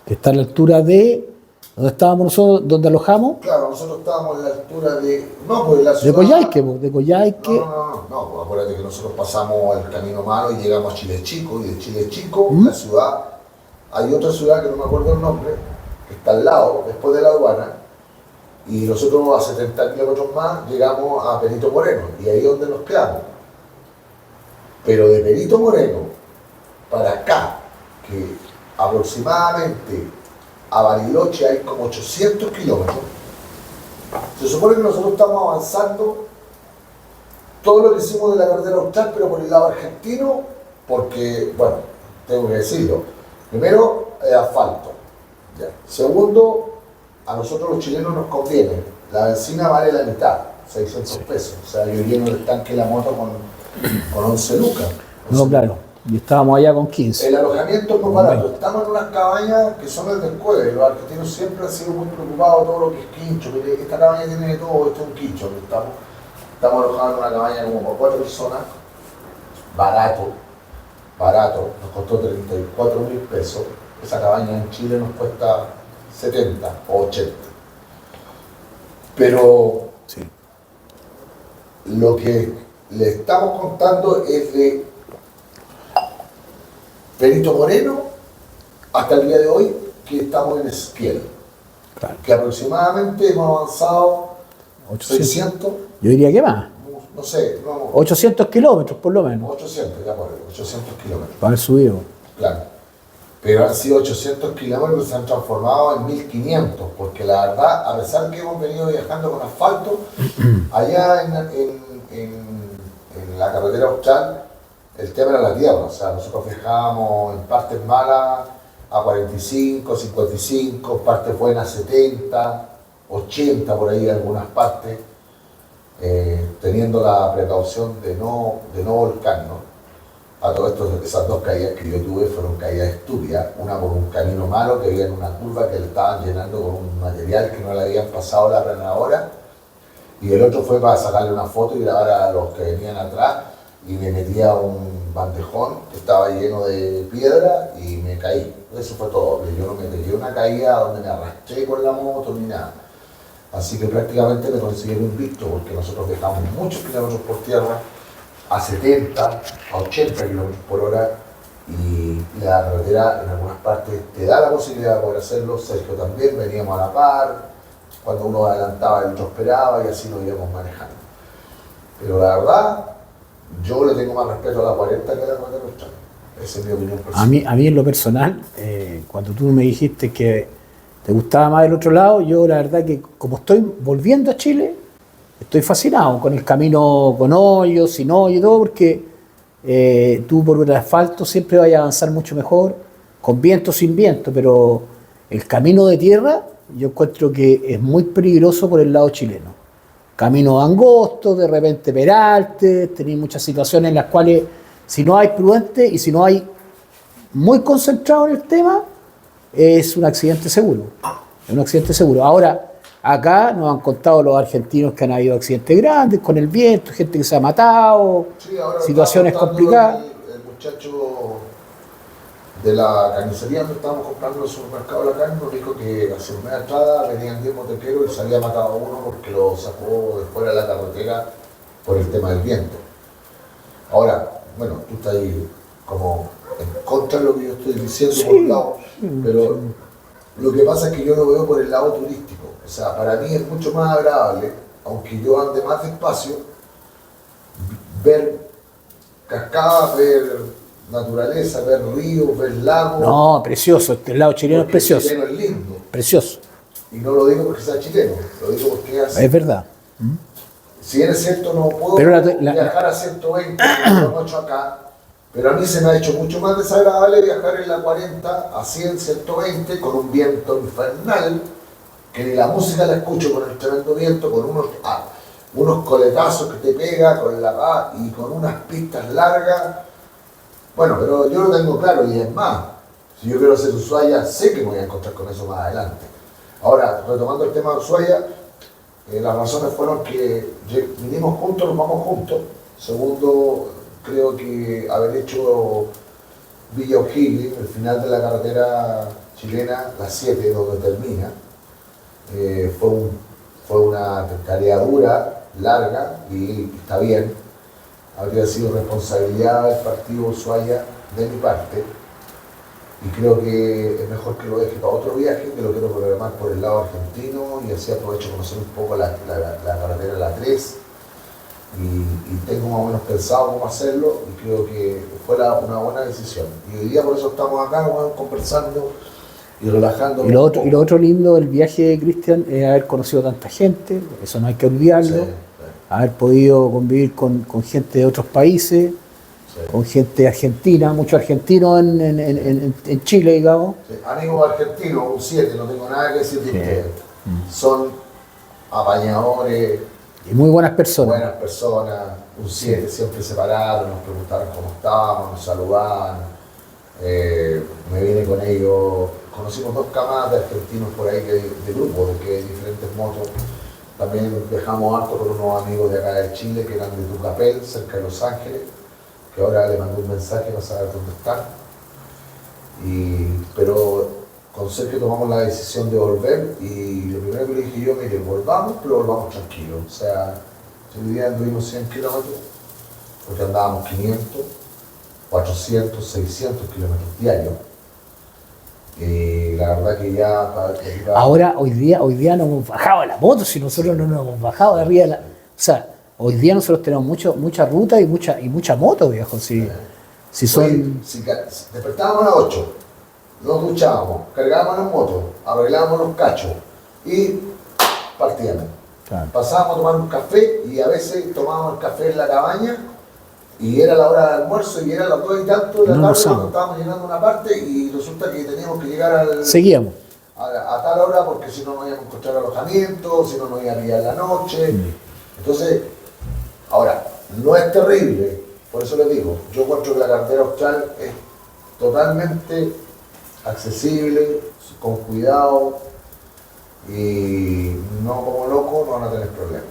Que está a la altura de donde estábamos nosotros, donde alojamos, Claro, nosotros estábamos en la altura de... No, pues la de ciudad... Coyhaique, pues, de Coyhaique. No, pues acuérdate que nosotros pasamos el Camino Malo y llegamos a Chile Chico, y de Chile Chico, la ciudad, hay otra ciudad que no me acuerdo el nombre, que está al lado, después de la aduana, y nosotros a 70 kilómetros más llegamos a Perito Moreno, y ahí es donde nos quedamos. Pero de Perito Moreno para acá, que aproximadamente a Bariloche hay como 800 kilómetros, se supone que nosotros estamos avanzando todo lo que hicimos de la carretera austral, pero por el lado argentino, porque, bueno, tengo que decirlo, primero, asfalto. Ya. Segundo, a nosotros los chilenos nos conviene. La benzina vale la mitad, 600 pesos. O sea, yo lleno el tanque de la moto con 11 lucas. No, claro. Y estábamos allá con 15. El alojamiento es muy barato. Estamos en unas cabañas que son el descueve. Los argentinos siempre han sido muy preocupados de todo lo que es quincho. Mire, esta cabaña tiene de todo, esto es un quincho. Estamos alojados en una cabaña como para 4 personas. Barato. Nos costó 34.000 pesos. Esa cabaña en Chile nos cuesta 70 o 80. Pero Sí. lo que le estamos contando es de Benito Moreno hasta el día de hoy, que estamos en Esquiel, Claro. que aproximadamente hemos avanzado 800. 600, Yo diría que más. no sé, no, 800 kilómetros por lo menos. 800, ya por ahí, 800 kilómetros, Para haber subido. claro. Pero han sido 800 kilómetros que se han transformado en 1500, porque la verdad, a pesar que hemos venido viajando con asfalto, allá en la carretera austral, el tema era la tierra. O sea, nosotros viajábamos en partes malas a 45, 55, partes buenas 70, 80 por ahí algunas partes, teniendo la precaución de no volcar, ¿no? A todo esto, esas dos caídas que yo tuve fueron caídas estúpidas, una por un camino malo que había en una curva que le estaban llenando con un material que no le habían pasado la planadora, y el otro fue para sacarle una foto y grabar a los que venían atrás, y me metí a un bandejón que estaba lleno de piedra y me caí. Eso fue todo. Yo no me pegué una caída donde me arrastré con la moto ni nada. Así que prácticamente me considero invicto, porque nosotros viajamos muchos kilómetros por tierra, a 70, a 80 kilómetros por hora, y la carretera en algunas partes te da la posibilidad de poder hacerlo. Sergio también, veníamos a la par, cuando uno adelantaba el otro esperaba, y así nos íbamos manejando. Pero la verdad, yo le tengo más respeto a la 40 que a la carretera austral. Esa es mi opinión personal. A mí en lo personal, cuando tú me dijiste que te gustaba más el otro lado, yo la verdad que como estoy volviendo a Chile, estoy fascinado con el camino con hoyos, sin hoyo y todo, porque tú por el asfalto siempre vas a avanzar mucho mejor, con viento, sin viento, pero el camino de tierra yo encuentro que es muy peligroso por el lado chileno. Camino angosto, de repente peralte, tenéis muchas situaciones en las cuales si no hay prudente y si no hay muy concentrado en el tema, es un accidente seguro. Es un accidente seguro. Ahora, acá nos han contado los argentinos que han habido accidentes grandes con el viento, gente que se ha matado, Sí, ahora situaciones estaba contando complicadas. El muchacho de la carnicería donde estábamos comprando en el supermercado de la carne nos dijo que hace un mes atrás venían 10 motoqueros y se había matado a uno porque lo sacó de fuera de la carretera por el tema del viento. Ahora, bueno, tú estás ahí como en contra de lo que yo estoy diciendo por un lado, pero lo que pasa es que yo lo veo por el lado turístico. O sea, para mí es mucho más agradable, aunque yo ande más despacio, ver cascadas, ver naturaleza, ver ríos, ver lagos. No, precioso, el lado chileno es Porque precioso, El chileno es lindo. precioso, Y no lo digo porque sea chileno, lo digo porque es así. es verdad. Si bien es cierto, no puedo Pero viajar a 120 kilómetros acá, pero a mí se me ha hecho mucho más desagradable viajar en la 40 a 100, 120 con un viento infernal, que ni la música la escucho con el tremendo viento, con unos coletazos que te pega con y con unas pistas largas. Bueno, pero yo lo tengo claro, y es más, si yo quiero hacer Ushuaia, sé que me voy a encontrar con eso más adelante. Ahora, retomando el tema de Ushuaia, las razones fueron que vinimos juntos, nos vamos juntos. Segundo, creo que haber hecho Villa O'Higgins, el final de la carretera chilena, la 7, donde termina, fue una tarea dura, larga, y está bien. Habría sido responsabilidad del partido Ushuaia de mi parte, y creo que es mejor que lo deje para otro viaje, que lo quiero programar por el lado argentino, y así aprovecho de conocer un poco la carretera la 3, y tengo más o menos pensado cómo hacerlo, y creo que fue una buena decisión. Y hoy día por eso estamos acá, bueno, conversando y relajando. Y lo otro lindo del viaje de Cristian es haber conocido tanta gente, eso no hay que olvidarlo, Sí, haber podido convivir con gente de otros países, sí. con gente argentina, muchos argentinos en Chile, digamos. Sí, ánimo argentino, un 7, no tengo nada que decir de ustedes. son apañadores, Y muy buenas personas. buenas personas, un 7, siempre se pararon, nos preguntaron cómo estábamos, nos saludaban. Me vine con ellos, conocimos 2 camadas de argentinos por ahí de grupo, de diferentes motos. También viajamos harto con unos amigos de acá de Chile que eran de Tucapel, cerca de Los Ángeles, que ahora le mandé un mensaje para saber dónde están. Pero con Sergio tomamos la decisión de volver y lo primero que le dije yo, mire, volvamos, pero volvamos tranquilos. O sea, si hoy día anduvimos 100 kilómetros, porque andábamos 500, 400, 600 kilómetros diarios. Y la verdad que ya... Ahora, hoy día no hemos bajado de la moto, si nosotros no nos hemos bajado de arriba de la... O sea, hoy día nosotros tenemos mucha ruta y mucha moto, viejo. Si son... Oye, si despertábamos a las 8, nos duchábamos, cargábamos las motos, arreglábamos los cachos y partíamos. Claro. Pasábamos a tomar un café y a veces tomábamos el café en la cabaña y era la hora del almuerzo y era las 2 y tanto de la tarde cuando estábamos llegando a una parte y resulta que teníamos que llegar Seguíamos. a tal hora porque si no nos íbamos a encontrar alojamiento, si no nos iba a pillar la noche. Entonces, ahora, no es terrible, por eso les digo, yo encuentro que la carretera austral es totalmente accesible, con cuidado y no como loco no van a tener problemas.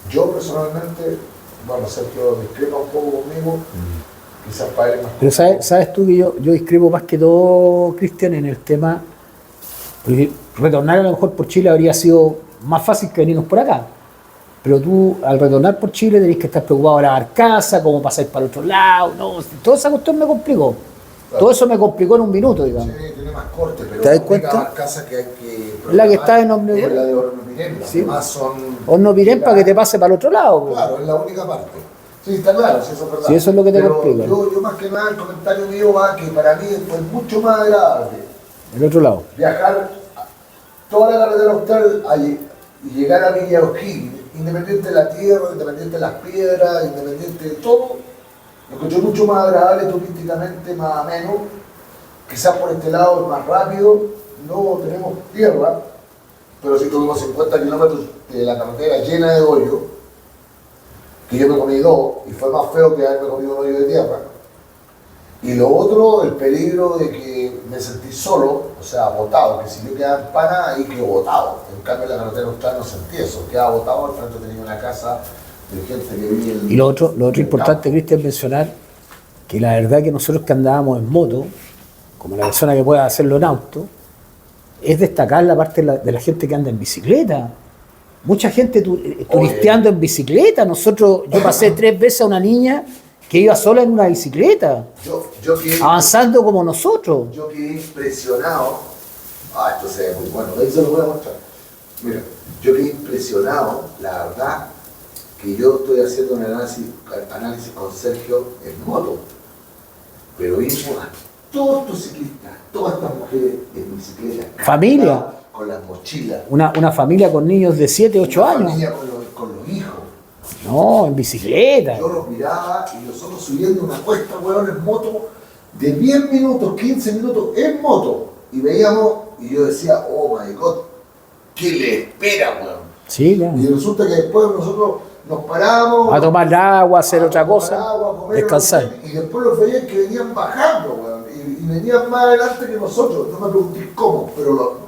Yo personalmente, bueno, Sergio discrepa un poco conmigo, quizás para él es más Pero sabes tú que yo discrepo más que todo, Cristian, en el tema, porque retornar a lo mejor por Chile habría sido más fácil que venirnos por acá. Pero tú, al retornar por Chile, tenés que estar preocupado de lavar casa, cómo pasáis para el otro lado, no, toda esa cuestión me complicó. Claro. Todo eso me complicó en un minuto, digamos. Sí, tiene más corte, pero ¿te das cuenta? más casa que hay que la que está en Horno es la de Horno Pirempa, sí. Más son... Horno Pirempa que te pase para el otro lado. Claro, es la única parte. Sí, está claro, sí, eso es verdad. Sí, eso es lo que te pero complica. Yo más que nada, el comentario mío va que para mí fue mucho más agradable el otro lado. viajar toda la carretera austral y llegar a Villa O'Higgins, independiente de la tierra, independiente de las piedras, independiente de todo, lo encontré mucho más agradable turísticamente, más ameno. Quizás por este lado es más rápido, no tenemos tierra, pero sí tuvimos 50 kilómetros de la carretera llena de hoyos, que yo me comí 2 y fue más feo que haberme comido un hoyo de tierra. Y lo otro, el peligro de que me sentí solo, o sea, botado, que si yo quedaba en pana, ahí quedo botado. En cambio, en la carretera austral no sentí eso, quedaba botado, al frente tenía una casa de gente que vivía en... Y lo otro importante, Cristian, mencionar que la verdad que nosotros que andábamos en moto, como la persona que pueda hacerlo en auto, es destacar la parte de la gente que anda en bicicleta. Mucha gente turisteando en bicicleta. Yo pasé 3 veces a una niña que iba sola en una bicicleta, avanzando como nosotros. Yo quedé impresionado. Esto se ve muy bueno, de ahí se lo voy a mostrar. Mira, yo quedé impresionado, la verdad, que yo estoy haciendo un análisis con Sergio en moto, pero vimos a todos estos ciclistas, todas estas mujeres en bicicleta. Familia. Con las mochilas. Una familia con niños de 7, 8 años. Familia con los hijos. No, en bicicleta. Yo los miraba y nosotros subiendo una cuesta, weón, en moto, de 10 minutos, 15 minutos en moto. Y veíamos, y yo decía, oh my God, ¿qué le espera, weón? Sí, claro. Y resulta que después nosotros nos parábamos. A tomar agua, a hacer otra cosa, comer, descansar. Y después los veían que venían bajando, weón. Y venían más adelante que nosotros. No me pregunté cómo, pero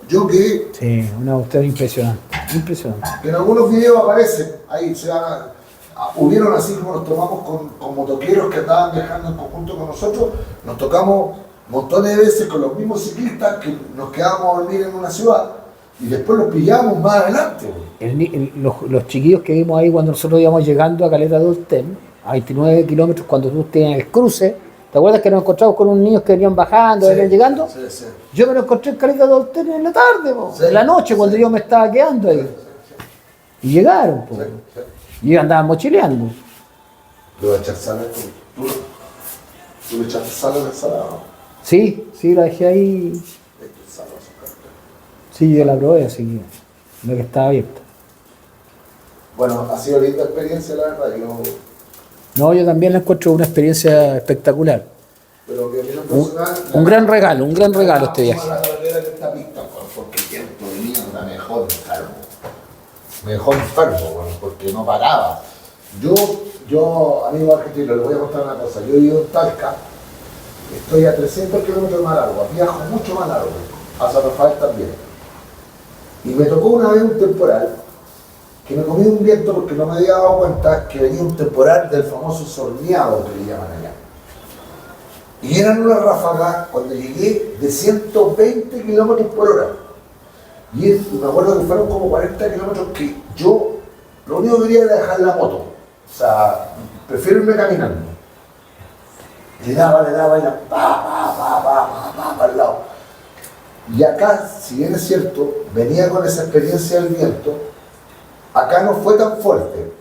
yo quedé. Sí, una cuestión impresionante. Impresionante. Que en algunos videos aparecen, ahí se van hubieron así como nos tomamos con motoqueros que andaban viajando en conjunto con nosotros, nos tocamos montones de veces con los mismos ciclistas que nos quedábamos a dormir en una ciudad y después los pillamos más adelante. Los chiquillos que vimos ahí cuando nosotros íbamos llegando a Caleta de Olten, a 29 kilómetros, cuando tú tenías el cruce, ¿te acuerdas que nos encontramos con unos niños que venían bajando, sí, venían llegando? Sí, sí. Yo me lo encontré en Caleta de Olten en la tarde, sí, en la noche, cuando yo me estaba quedando ahí. Y llegaron, sí, sí. Y andaban mochileando. ¿Le voy a echar sal a esto? ¿Tú le echaste sal a la ensalada? Sí, la dejé ahí. Sí, yo la probé, así que lo que estaba abierto. Bueno, ha sido linda experiencia, la verdad. Yo también la encuentro una experiencia espectacular. Pero que a mí lo personal, un gran regalo este viaje. La carretera de esta pista, porque el tiempo de mierda mejor. me dejó enfermo, bueno, porque no paraba. Yo, amigo argentino, les voy a contar una cosa. Yo vivo en Talca, estoy a 300 kilómetros de Malargüe, viajo mucho a Malargüe, a San Rafael también. Y me tocó una vez un temporal que me comí un viento porque no me había dado cuenta que venía un temporal del famoso sorneado que le llaman allá. Y eran unas ráfagas cuando llegué de 120 kilómetros por hora. Y me acuerdo que fueron como 40 kilómetros que yo lo único que quería era dejar la moto. O sea, prefiero irme caminando. Le daba y la pa al lado. Y acá, si bien es cierto, venía con esa experiencia del viento, acá no fue tan fuerte.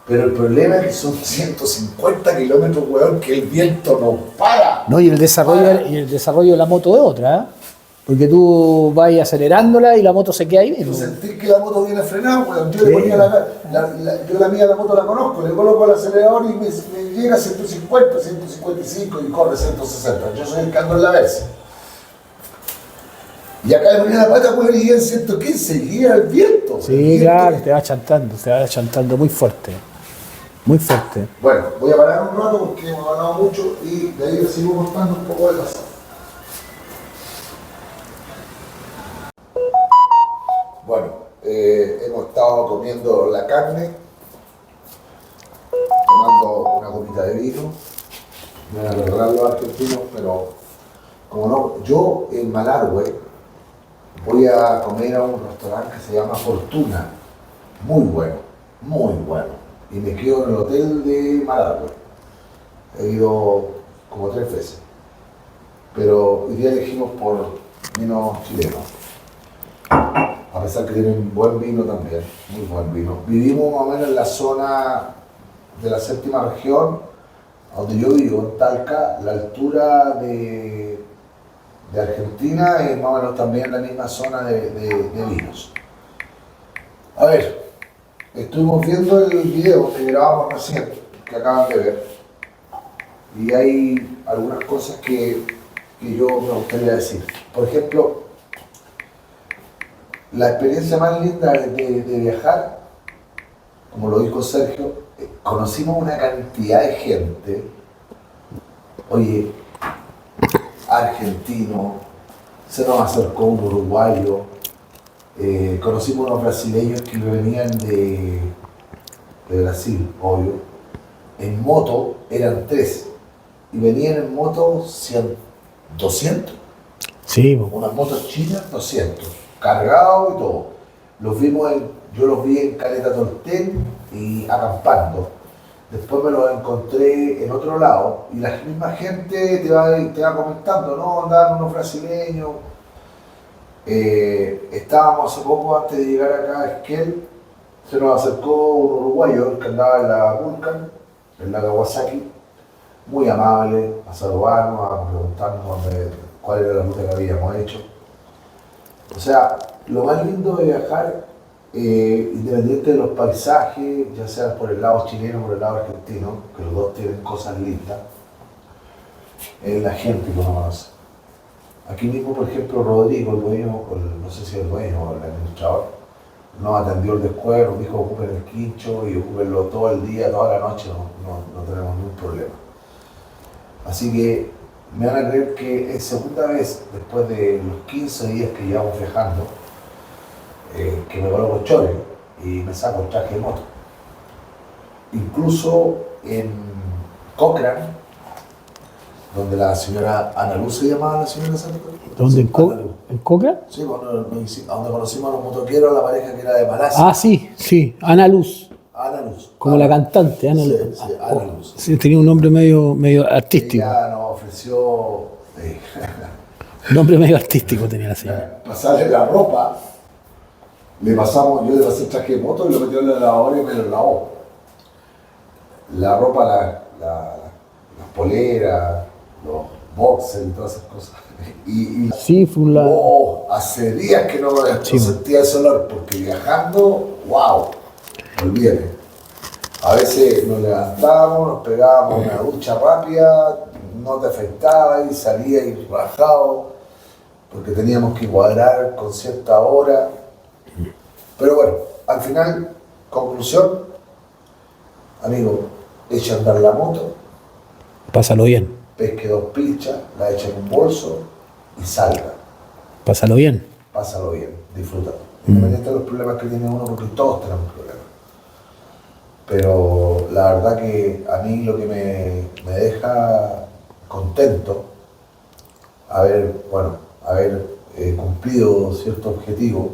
Pero el problema es que son 150 kilómetros, weón, que el viento no para. No, y el desarrollo de la moto es otra, ¿eh? Porque tú vas acelerándola y la moto se queda ahí Tú mismo. sentís que la moto viene frenada, weón. Yo le ponía yo la mía la moto la conozco, le coloco el acelerador y me llega a 150, 155 y corre 160. Yo soy el que ando en la Versa. Y acá le ponía la pata, weón, y en 115 y era el viento. Sí, el claro, viento. te va chantando muy fuerte. Muy fuerte. Bueno, voy a parar un rato porque hemos hablado mucho y de ahí le sigo contando un poco de pasado. Bueno, hemos estado comiendo la carne, tomando una copita de vino. Me van a perdonar los argentinos, pero como no, yo en Malargüe voy a comer a un restaurante que se llama Fortuna. Muy bueno, muy bueno. Y me quedo en el hotel de Malargüe. He ido como 3 veces. Pero hoy día elegimos por vino chileno. A pesar que tienen buen vino también, muy buen vino. Vivimos más o menos en la zona de la 7ª región, donde yo vivo, en Talca. La altura de Argentina es más o menos también la misma zona de vinos. A ver, estuvimos viendo el video que grabamos recién, que acaban de ver, y hay algunas cosas que yo me gustaría decir. Por ejemplo, la experiencia más linda de viajar, como lo dijo Sergio, conocimos una cantidad de gente, oye, argentino, se nos acercó un uruguayo, conocimos unos brasileños que venían de Brasil, obvio, en moto eran 3, y venían en moto 200, Sí, unas motos chinas 200, cargados y todo. Yo los vi en Caleta Tolten y acampando. Después me los encontré en otro lado y la misma gente te va comentando, ¿no? Andaban unos brasileños. Estábamos hace poco, antes de llegar acá a Esquel, se nos acercó un uruguayo que andaba en la Vulcan, en la Kawasaki, muy amable, a saludarnos, a preguntarnos cuál era la ruta que habíamos hecho. O sea, lo más lindo de viajar, independiente de los paisajes, ya sea por el lado chileno o por el lado argentino, que los dos tienen cosas lindas, es la gente que uno conoce. Aquí mismo, por ejemplo, Rodrigo, el dueño, no sé si el dueño o el administrador, nos atendió el descuento, nos dijo ocupen el quincho y ocúpenlo todo el día, toda la noche, no tenemos ningún problema. Así que me van a creer que es segunda vez, después de los 15 días que llevamos viajando, que me coloco chores y me saco el traje de moto. Incluso en Cochrane, donde la señora Ana Luz se llamaba la señora Santa. ¿Dónde? Sí, ¿En Coca? Sí, donde conocimos a los motoqueros, la pareja que era de Malasia. Ah, sí, Ana Luz. Ana Luz. Como la cantante, Ana Luz. Sí, Ana Luz. Sí, tenía un nombre medio artístico. Ella nos ofreció Un nombre medio artístico tenía la señora. pasarle la ropa. Yo le pasé el traje de moto y lo metió en la lavadora y me lo lavó. La ropa, las poleras, los boxers y todas esas cosas. Sí, fue Hace días que no Sí. sentía ese olor, porque viajando, wow, olvídate. A veces nos levantábamos, nos pegábamos una ducha rápida, no te afectaba y salía y rajado, porque teníamos que cuadrar con cierta hora. Pero bueno, al final, conclusión, amigo, echa a andar la moto, Pásalo bien, pesque 2 pilchas, la echa en un bolso y salga. pásalo bien. Pásalo bien, disfrútalo. Independiente de los problemas que tiene uno, porque todos tenemos problemas. Pero la verdad que a mí lo que me deja contento haber cumplido cierto objetivo,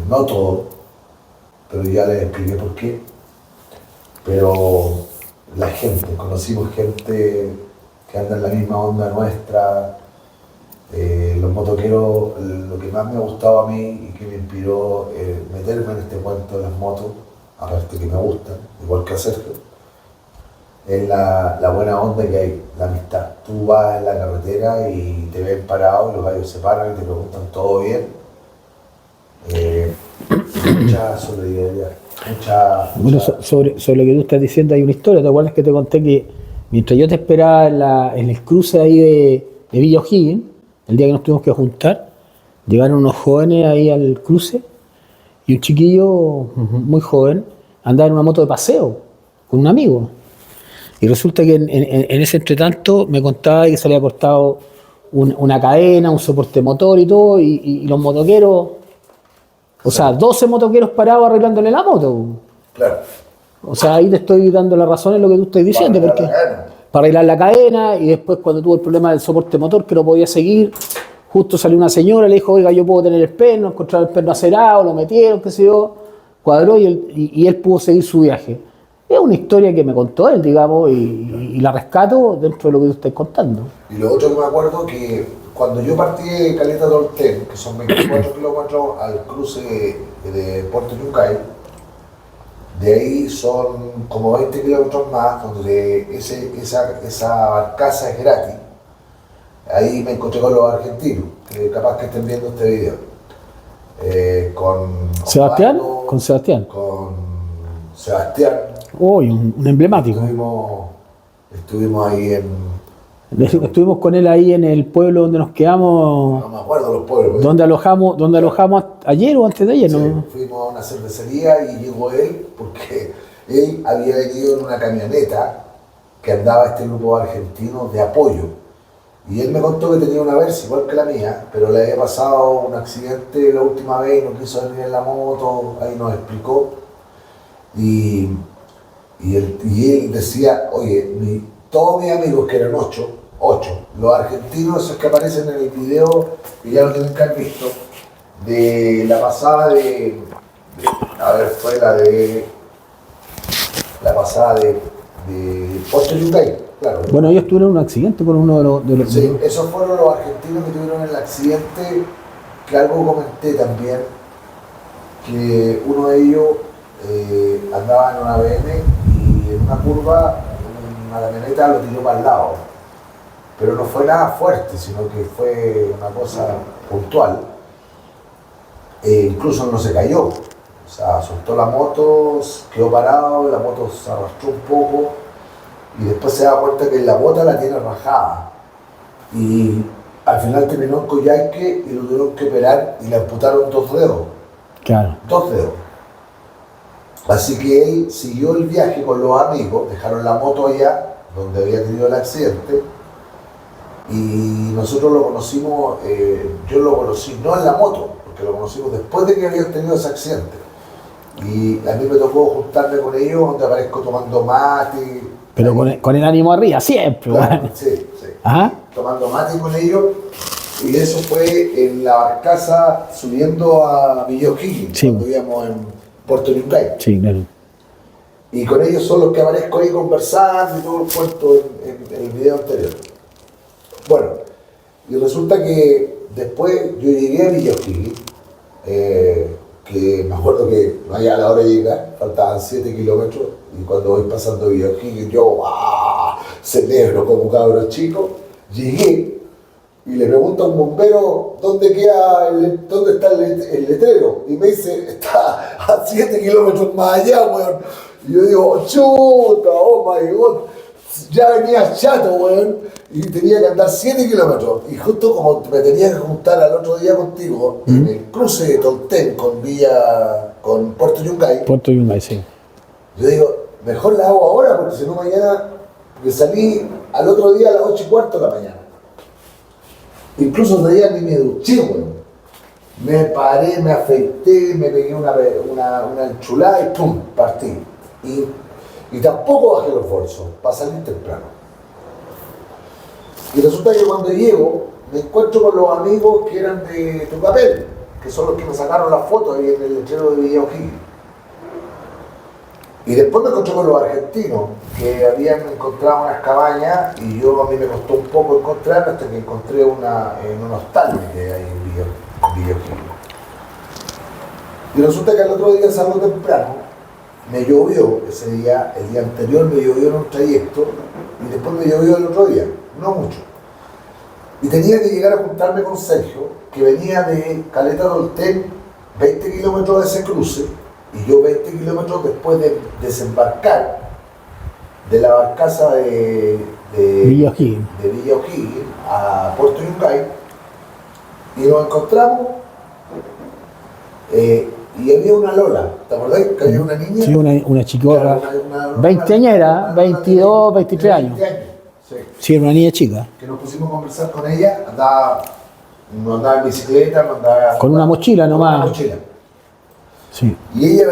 no todo, pero ya les expliqué por qué. Pero la gente, conocimos gente que anda en la misma onda nuestra. Los motoqueros, lo que más me ha gustado a mí y que me inspiró meterme en este cuento de las motos, aparte que me gustan, igual que a Sergio, es la buena onda que hay, la amistad. Tú vas en la carretera y te ven parado y los gallos se paran y te preguntan todo bien. Mucha solidaridad, Bueno, sobre lo que tú estás diciendo hay una historia. ¿Te acuerdas que te conté que mientras yo te esperaba en el cruce ahí de Villa O'Higgins, el día que nos tuvimos que juntar, llegaron unos jóvenes ahí al cruce y un chiquillo muy joven andaba en una moto de paseo con un amigo. Y resulta que en ese entretanto me contaba que se le había cortado una cadena, un soporte motor y todo, y los motoqueros, o sea, 12 motoqueros parados arreglándole la moto. Claro. O sea, ahí te estoy dando la razón en lo que tú estás diciendo, porque para arreglar la cadena, y después cuando tuvo el problema del soporte motor que no podía seguir, justo salió una señora, le dijo, oiga, yo puedo tener el perno, encontraron el perno acerado, lo metieron, qué sé yo, cuadró y él pudo seguir su viaje. Es una historia que me contó él, digamos, y la rescato dentro de lo que tú estás contando. Y lo otro que me acuerdo que cuando yo partí de Caleta de Olten, que son 24 kilómetros al cruce de Puerto Yungay, de ahí son como 20 kilómetros más, donde esa barcaza es gratis. Ahí me encontré con los argentinos, que capaz que estén viendo este video. Con ¿Sebastián? Osvaldo, Con Sebastián. Con Sebastián. Uy, un emblemático. Estuvimos ahí Estuvimos con él ahí en el pueblo donde nos quedamos, no me acuerdo los pueblos. donde alojamos ayer o antes de ayer, Sí, ¿no? fuimos a una cervecería y llegó él porque él había venido en una camioneta que andaba este grupo argentino de apoyo. Y él me contó que tenía una Versa igual que la mía, pero le había pasado un accidente la última vez y no quiso venir en la moto, ahí nos explicó. Y él decía, oye, todos mis amigos, que eran 8, los argentinos, esos que aparecen en el video, que ya lo tienen que haber visto, de la pasada fue la pasada de Puerto Yungay, claro. Bueno, ellos tuvieron un accidente con uno de los Sí, esos fueron los argentinos que tuvieron el accidente, que algo comenté también, que uno de ellos andaba en una BM y en una curva una camioneta lo tiró para el lado, pero no fue nada fuerte, sino que fue una cosa puntual. Incluso no se cayó, o sea, soltó la moto, quedó parado, la moto se arrastró un poco y después se da cuenta que la bota la tiene rajada y al final terminó en Coyhaique y lo tuvieron que operar y le amputaron 2 dedos. Claro. 2 dedos. Así que él siguió el viaje con los amigos, dejaron la moto allá, donde había tenido el accidente, y nosotros lo conocimos, yo lo conocí no en la moto, porque lo conocimos después de que habían tenido ese accidente. Y a mí me tocó juntarme con ellos, donde aparezco tomando mate. Pero con el ánimo arriba, siempre. Claro, Bueno. sí. Ajá. Tomando mate con ellos, y eso fue en la barcaza subiendo a Villa O'Higgins, Sí. cuando íbamos en Puerto Yungay. Sí, claro. Y con ellos son los que aparezco ahí conversando y todo el cuento en el video anterior. Bueno, y resulta que después yo llegué a Villa O'Higgins, que me acuerdo que no había a la hora de llegar, faltaban 7 kilómetros, y cuando voy pasando Villa O'Higgins yo celebro como cabro chico. Llegué y le pregunto a un bombero dónde está el letrero, y me dice, está a 7 kilómetros más allá, weón. Y yo digo, chuta, oh my god, ya venía chato, weón, y tenía que andar 7 kilómetros. Y justo como me tenía que juntar al otro día contigo, en el cruce de Tolten con Puerto Yungay, Puerto Yungay, sí. yo digo, mejor la hago ahora, porque si no mañana, porque salí al otro día a las 8:15 de la mañana. Incluso ese día ni me duché, weón. Me paré, me afeité, me pegué una enchulada y ¡pum! Partí. Y tampoco bajé los bolsos, para salir temprano. Y resulta que cuando llego, me encuentro con los amigos que eran de Tucapel, que son los que me sacaron las fotos ahí en el letrero de Villa O'Higgins. Y después me encontré con los argentinos, que habían encontrado unas cabañas, y a mí me costó un poco encontrar hasta que encontré en un hostal que hay en Villa O'Higgins. Y resulta que el otro día salgo temprano, me llovió ese día, el día anterior me llovió en un trayecto, y después me llovió el otro día, no mucho. Y tenía que llegar a juntarme con Sergio, que venía de Caleta Tolten, 20 kilómetros de ese cruce, y yo 20 kilómetros después de desembarcar de la barcaza de Villa O'Higgins a Puerto Yungay, y nos encontramos, y había una Lola, ¿te acordás que había una niña? Sí, una chiquorra, Una 20añera, 22, 23 años. 20 años, sí. Sí, era una niña chica. Que nos pusimos a conversar con ella, no andaba en bicicleta, no andaba... Con una mochila con nomás. una mochila. Sí. Y ella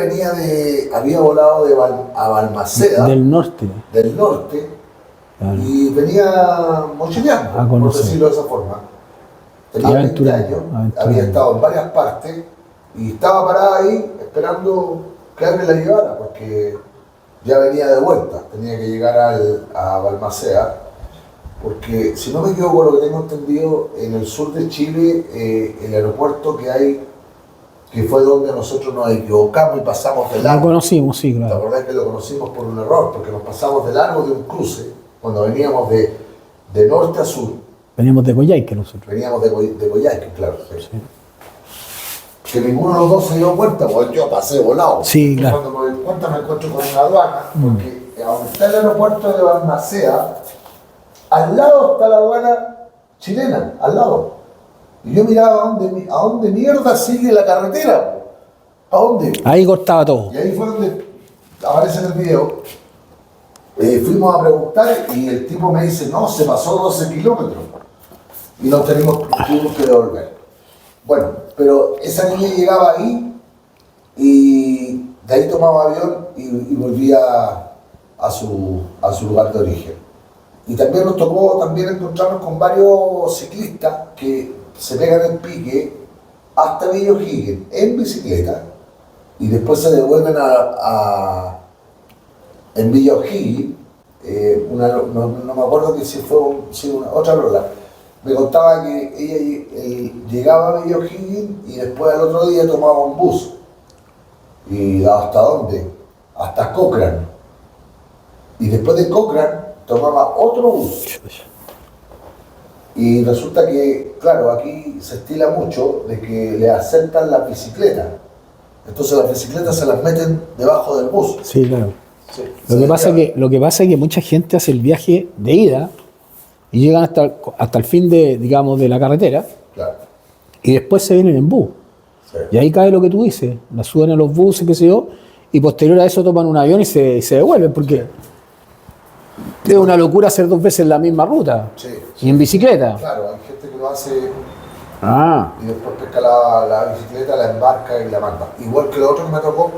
había volado a Balmaceda, Del norte. del norte, Claro. y venía mochileando, A por conocer. decirlo de esa forma. Tenía Y 20 años, aventurero. había estado en varias partes, y estaba parada ahí esperando que alguien la llevara, porque ya venía de vuelta, tenía que llegar a Balmaceda, porque si no me equivoco, lo que tengo entendido, en el sur de Chile, el aeropuerto que hay, que fue donde nosotros nos equivocamos y pasamos de Lo largo. conocimos, sí, ¿Te claro. acordás que lo conocimos por un error? Porque nos pasamos de largo de un cruce, cuando veníamos de norte a sur, Veníamos de Coyhaique nosotros. veníamos de Coyhaique, claro. Sí. Que ninguno de los dos se dio cuenta, porque yo pasé volado. Sí, Y claro. cuando me doy cuenta me encuentro con una aduana, porque donde está el aeropuerto de Balmaceda, al lado está la aduana chilena, al lado. Y yo miraba a dónde mierda sigue la carretera. ¿A dónde? Ahí cortaba todo. Y ahí fue donde aparece en el video. Fuimos a preguntar y el tipo me dice, no, se pasó 12 kilómetros. Y nos tuvimos que devolver. Bueno, pero esa niña llegaba ahí y de ahí tomaba avión y volvía a su lugar de origen. Y también nos tocó encontrarnos con varios ciclistas que se pegan el pique hasta Villa O'Higgins en bicicleta y después se devuelven en Villa O'Higgins. No me acuerdo que si fue otra Lola. Me contaba que ella llegaba a Villa O'Higgins y después al otro día tomaba un bus. ¿Y hasta dónde? Hasta Cochrane. Y después de Cochrane tomaba otro bus. Y resulta que, claro, aquí se estila mucho de que le aceptan las bicicletas. Entonces las bicicletas se las meten debajo del bus. Sí, claro. Sí. Lo que pasa es que mucha gente hace el viaje de ida y llegan hasta el fin de la carretera Claro. y después se vienen en bus. Sí. Y ahí cae lo que tú dices, la suben a los buses, qué sé yo, y posterior a eso toman un avión y se devuelven, porque es una locura hacer 2 veces la misma ruta. Sí. Y en bicicleta. Claro, hay gente que lo hace Ah, y después pesca la bicicleta, la embarca y la manda. Igual que lo otro que me tocó,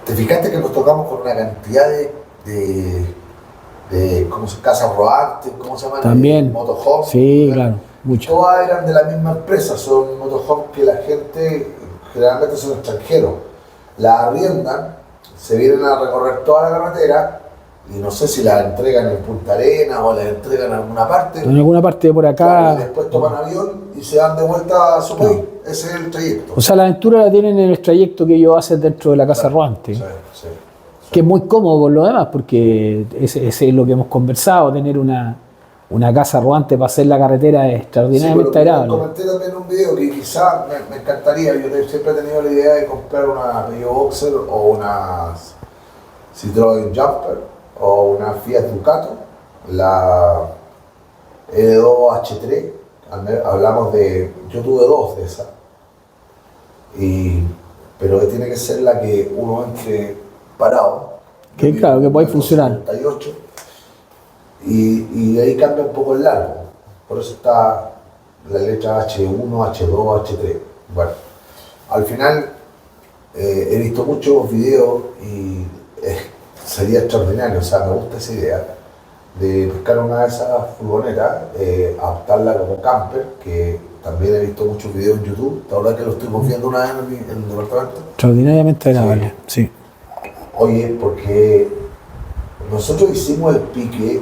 te fijaste que nos tocamos con una cantidad de ¿cómo se casas rodantes? ¿Cómo se llaman? también. Motorhome. Sí, claro, mucho. Todas eran de la misma empresa, son motorhomes que la gente generalmente son extranjeros. Las arriendan, se vienen a recorrer toda la carretera y no sé si las entregan en Punta Arenas o las entregan en alguna parte. En alguna parte de por acá. Claro, y después toman avión y se dan de vuelta a su país. Ese es el trayecto. O sea, la aventura la tienen en el trayecto que ellos hacen dentro de la casa rodante. Sí, sí. Que es muy cómodo por lo demás, porque ese es lo que hemos conversado, tener una casa rodante para hacer la carretera es extraordinariamente Sí, pero agradable. comenté también en un video que quizás me encantaría, siempre he tenido la idea de comprar una Peugeot Boxer o una Citroën Jumper o una Fiat Ducato, la E2H3, hablamos de, yo tuve dos de esas, pero que tiene que ser la que uno entre parado. Que claro, que puede funcionar. 78, y ahí cambia un poco el largo, por eso está la letra H1, H2, H3. Bueno, al final he visto muchos videos y sería extraordinario, o sea, me gusta esa idea de pescar una de esas furgonetas, adaptarla como camper, que también he visto muchos videos en YouTube, la verdad que lo estuvimos viendo una vez en el departamento. Extraordinariamente agradable, sí. Oye, porque nosotros hicimos el pique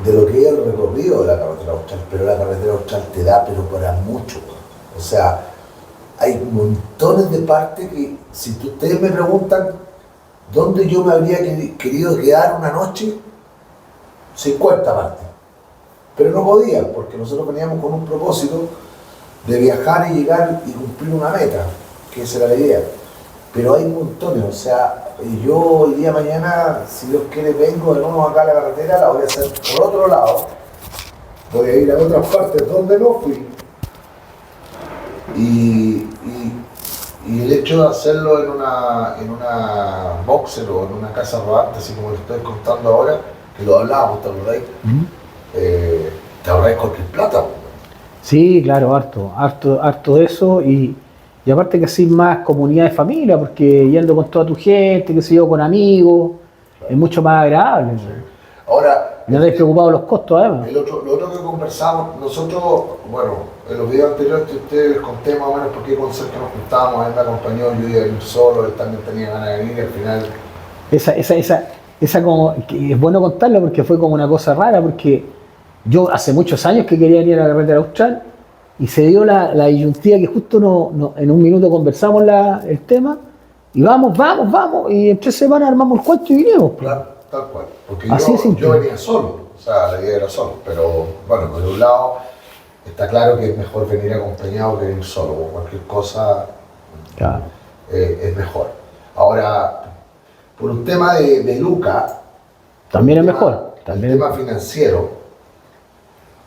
de lo que es el recorrido de la carretera austral, pero la carretera austral te da pero para mucho. O sea, hay montones de partes que, si ustedes me preguntan dónde yo me habría querido quedar una noche, 50 partes. Pero no podía, porque nosotros veníamos con un propósito de viajar y llegar y cumplir una meta, que esa era la idea. Pero hay montones, o sea, yo el día de mañana, si Dios quiere, vengo de nuevo acá a la carretera, la voy a hacer por otro lado, voy a ir a otras partes donde no fui. Y el hecho de hacerlo en una boxer o en una casa rodante, así como les estoy contando ahora, que lo hablábamos, ¿te acordáis? Te ahorráis cualquier plata. Sí, claro, harto de eso y aparte que así más comunidad de familia, porque yendo con toda tu gente, que se yo, con amigos, es mucho más agradable. Sí. Ahora, no te has preocupado los costos, además. Lo otro que conversamos, nosotros, bueno, en los videos anteriores que ustedes les conté más o menos por qué concierto nos juntábamos, él me acompañó, yo iba a ir solo, él también tenía ganas de venir, y al final... Esa como, que es bueno contarlo porque fue como una cosa rara, porque yo hace muchos años que quería ir a la carretera austral y se dio la disyuntiva que justo en un minuto conversamos el tema y vamos, y en 3 semanas armamos el cuento y vinimos. Claro, tal cual, porque así yo venía solo, o sea, la idea era solo, pero bueno, por un lado está claro que es mejor venir acompañado que venir solo, o cualquier cosa claro. Es mejor. Ahora, por un tema de Luca, también es mejor. También el tema financiero,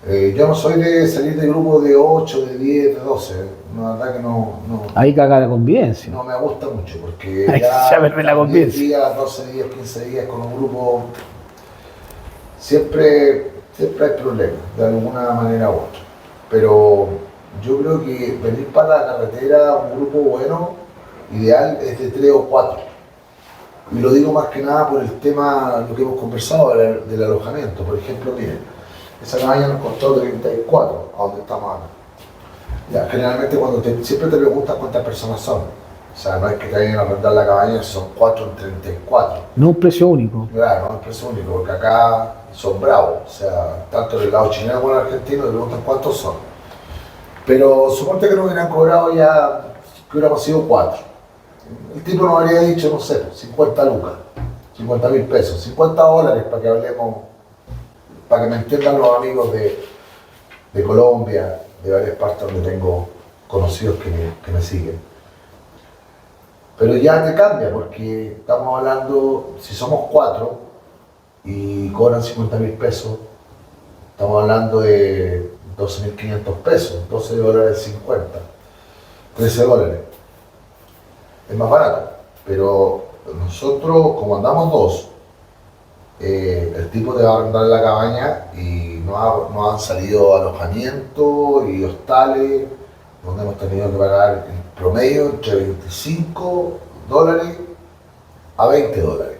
yo no soy de salir de grupos de 8, de 10, de 12, la verdad que no ahí caga la convivencia. no me gusta mucho, porque ya perder la convivencia. 10 días, 12 días, 15 días con un grupo, siempre hay problemas, de alguna manera u otra. Pero yo creo que venir para la carretera, un grupo bueno, ideal, es de 3 o 4. Y lo digo más que nada por el tema, lo que hemos conversado del alojamiento. Por ejemplo, miren, esa cabaña nos costó 34, a donde estamos acá. Ya, generalmente siempre te preguntas cuántas personas son. O sea, no es que te vayan a rentar la cabaña, son 4 en 34. No un precio único. Claro, no es precio único, porque acá son bravos. O sea, tanto del lado chileno como el argentino te preguntan cuántos son. Pero suponte que nos hubieran cobrado ya, que hubiéramos sido 4. El tipo nos habría dicho, no sé, 50 lucas, 50.000 pesos, 50 dólares para que hablemos, para que me entiendan los amigos de Colombia, de varias partes donde tengo conocidos que me siguen. Pero ya te cambia, porque estamos hablando, si somos 4 y cobran 50.000 pesos, estamos hablando de 12.500 pesos, 12 dólares 50, 13 dólares. Es más barato, pero nosotros, como andamos 2, el tipo te va a arrendar la cabaña y nos han salido alojamientos y hostales donde hemos tenido que pagar el promedio entre 25 dólares a 20 dólares.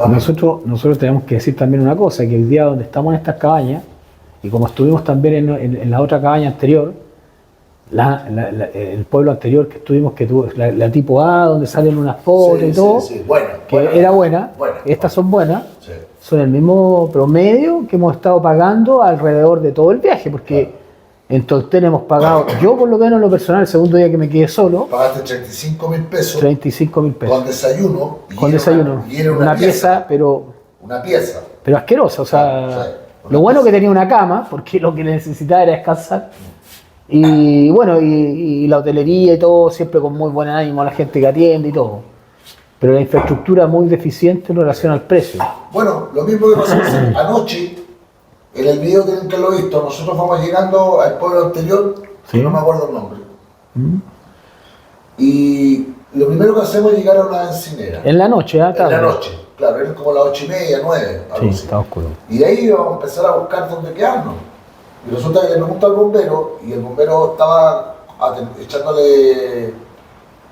Nosotros tenemos que decir también una cosa, que el día donde estamos en estas cabañas, y como estuvimos también en la otra cabaña anterior, el pueblo anterior que estuvimos, que tuvo la tipo A, donde salen unas fotos y todo, era buena, estas son buenas, son el mismo promedio que hemos estado pagando alrededor de todo el viaje, porque en Tolten hemos pagado, yo por lo menos en lo personal, el segundo día que me quedé solo, pagaste 35.000 pesos. 35.000 pesos. Con desayuno. Con desayuno. Y era una pieza, pero asquerosa, o sea, lo bueno que tenía una cama, porque lo que necesitaba era descansar. Y bueno, y la hotelería y todo, siempre con muy buen ánimo, la gente que atiende y todo. Pero la infraestructura es muy deficiente en relación al precio. Bueno, lo mismo que pasó anoche, en el video tienen que haberlo visto, nosotros vamos llegando al pueblo anterior, Sí. que no me acuerdo el nombre. Y lo primero que hacemos es llegar a una bencinera. En la noche, ¿ah? En la noche, claro, eran como las 8:30, 9, algo Sí, así. está oscuro. Y de ahí vamos a empezar a buscar dónde quedarnos. Y resulta que le pregunto al bombero, y el bombero estaba echándole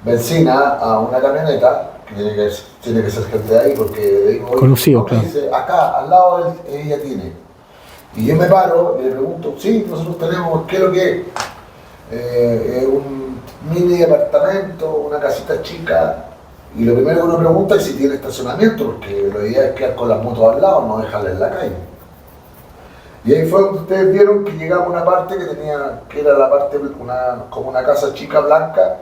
benzina a una camioneta, que tiene que ser gente de ahí, porque le digo, oye, Conocido, ¿no? claro. Dice, acá, al lado ella tiene. Y yo me paro y le pregunto, sí, nosotros tenemos, ¿qué es lo que es? Un mini departamento, una casita chica. Y lo primero que uno pregunta es si tiene estacionamiento, porque la idea es quedar con las motos al lado, no dejarla en la calle. Y ahí fue donde ustedes vieron que llegamos a una parte que era la parte, como una casa chica blanca,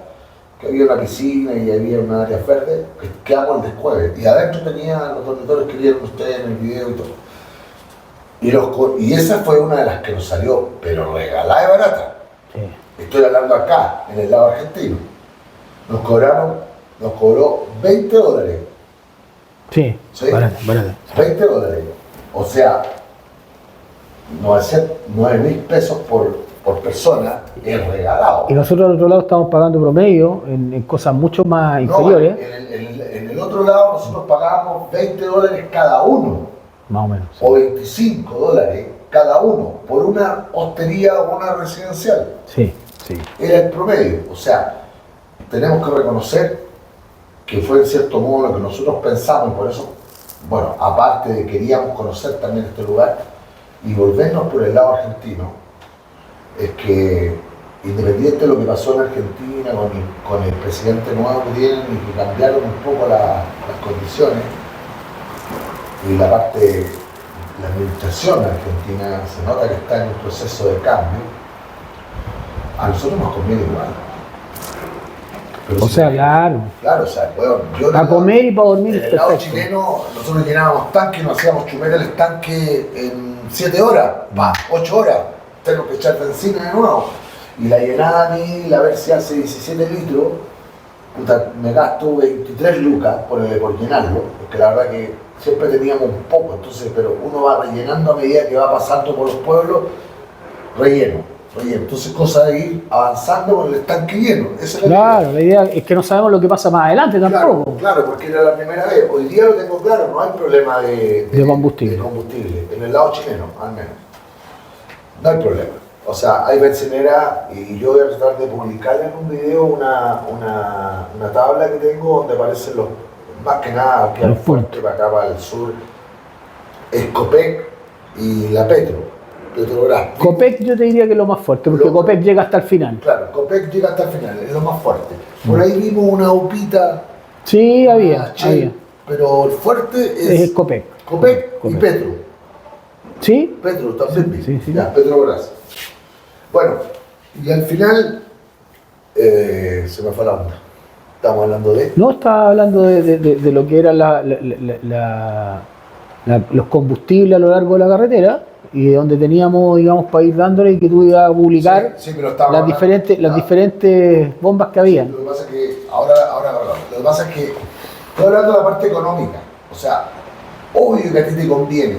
que había una piscina y había una área verde, que quedamos al descueve. Y adentro tenía los dormitorios que vieron ustedes en el video y todo. Y esa fue una de las que nos salió, pero regalada de barata. Sí. Estoy hablando acá, en el lado argentino. Nos cobró $20. Sí, ¿Sí? barato. $20. O sea, 9.000 pesos por persona es regalado. Y nosotros al otro lado estamos pagando promedio en cosas mucho más inferiores, En el otro lado nosotros pagábamos $20 cada uno, más o menos. Sí. o $25 cada uno, por una hostería o una residencial. Sí, sí. Era el promedio. O sea, tenemos que reconocer que fue en cierto modo lo que nosotros pensamos, y por eso, bueno, aparte de queríamos conocer también este lugar y volvernos por el lado argentino, es que independiente de lo que pasó en Argentina con el presidente nuevo que tienen y que cambiaron un poco las condiciones y la administración argentina se nota que está en un proceso de cambio, a nosotros nos conviene igual. Pero O sí, sea, claro. claro, o sea, bueno, yo Para comer y para dormir en es el lado perfecto. chileno nosotros llenábamos tanques, nos hacíamos chumera el estanque en 7 horas, 8 horas, tengo que echar benzina de nuevo. Y la llenada a mí, la ver si hace 17 litros, puta, me gasto 23 lucas por llenarlo, porque la verdad que siempre teníamos un poco, entonces, pero uno va rellenando a medida que va pasando por los pueblos, relleno. Entonces, cosa de ir avanzando con el estanque lleno. Esa es la Claro, la idea es que no sabemos lo que pasa más adelante tampoco. Claro, porque era la primera vez. Hoy día lo tengo claro, no hay problema de combustible. de combustible. En el lado chileno, al menos. No hay problema. O sea, hay bencinera y yo voy a tratar de publicar en un video una tabla que tengo donde aparecen más que nada aquí al Los puntos. fuerte, para acá, para el sur, es Copec y la Petrobras. Copec yo te diría que es lo más fuerte, porque Lo- Copec llega hasta el final. Claro, Copec llega hasta el final, es lo más fuerte. Por ahí vimos una upita. Sí, había. Pero el fuerte Es Copec. Copec y Petro. ¿Sí? Petro también vi. Sí. Ya, Petrobras. Bueno, y al final se me fue la onda. Estamos hablando de. No, estaba hablando de lo que eran los combustibles a lo largo de la carretera y donde teníamos, digamos, para ir dándole y que tú ibas a publicar Sí, pero estábamos las hablando- diferentes bombas que habían. Lo que pasa es que ahora, lo que pasa es que estoy hablando de la parte económica. O sea, obvio que a ti te conviene,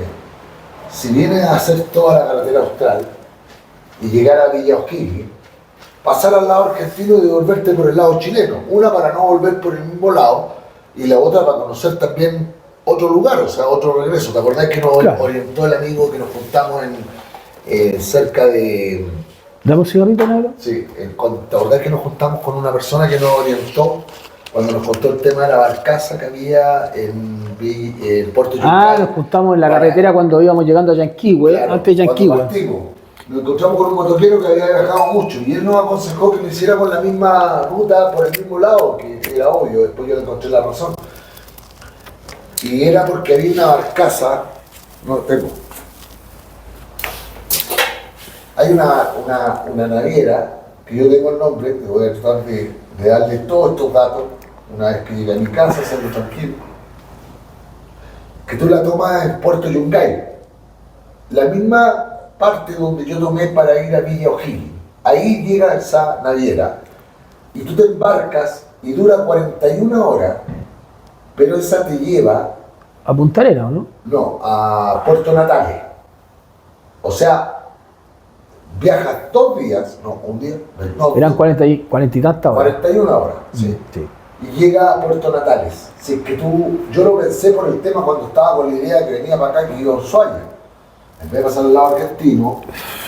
si vienes a hacer toda la carretera austral y llegar a Villa O'Higgins, pasar al lado argentino y devolverte por el lado chileno. Una para no volver por el mismo lado y la otra para conocer también otro lugar, o sea, otro regreso. ¿Te acordás que nos Claro. orientó el amigo que nos juntamos cerca de... ¿Dame un cigarrito, negro? Sí, ¿te acordás que nos juntamos con una persona que nos orientó cuando nos contó el tema de la barcaza que había en Puerto Ah, Yungay? nos juntamos en la Para- carretera cuando íbamos llegando a Yanquihue, Claro, antes de cuando Yanquihue. partimos, nos encontramos con un motoquero que había viajado mucho y él nos aconsejó que lo hiciéramos la misma ruta por el mismo lado, que era obvio, después yo le encontré la razón. Y era porque había una barcaza, no tengo. Hay una naviera, que yo tengo el nombre, que voy a tratar de darle todos estos datos, una vez que llegue a mi casa, hacerlo tranquilo, que tú la tomas en Puerto Yungay, la misma parte donde yo tomé para ir a Villa O'Higgins. Ahí llega esa naviera y tú te embarcas y dura 41 horas pero esa te lleva, A Punta Arenas, ¿o no? no, a Puerto Natales. O sea, viajas 2 días, no, un día, no, Eran 40 y tantas horas. 41 horas, sí. Sí. Y llega a Puerto Natales. Si es que yo lo pensé por el tema cuando estaba con la idea de que venía para acá, que iba a Ushuaia. En vez de pasar al lado argentino,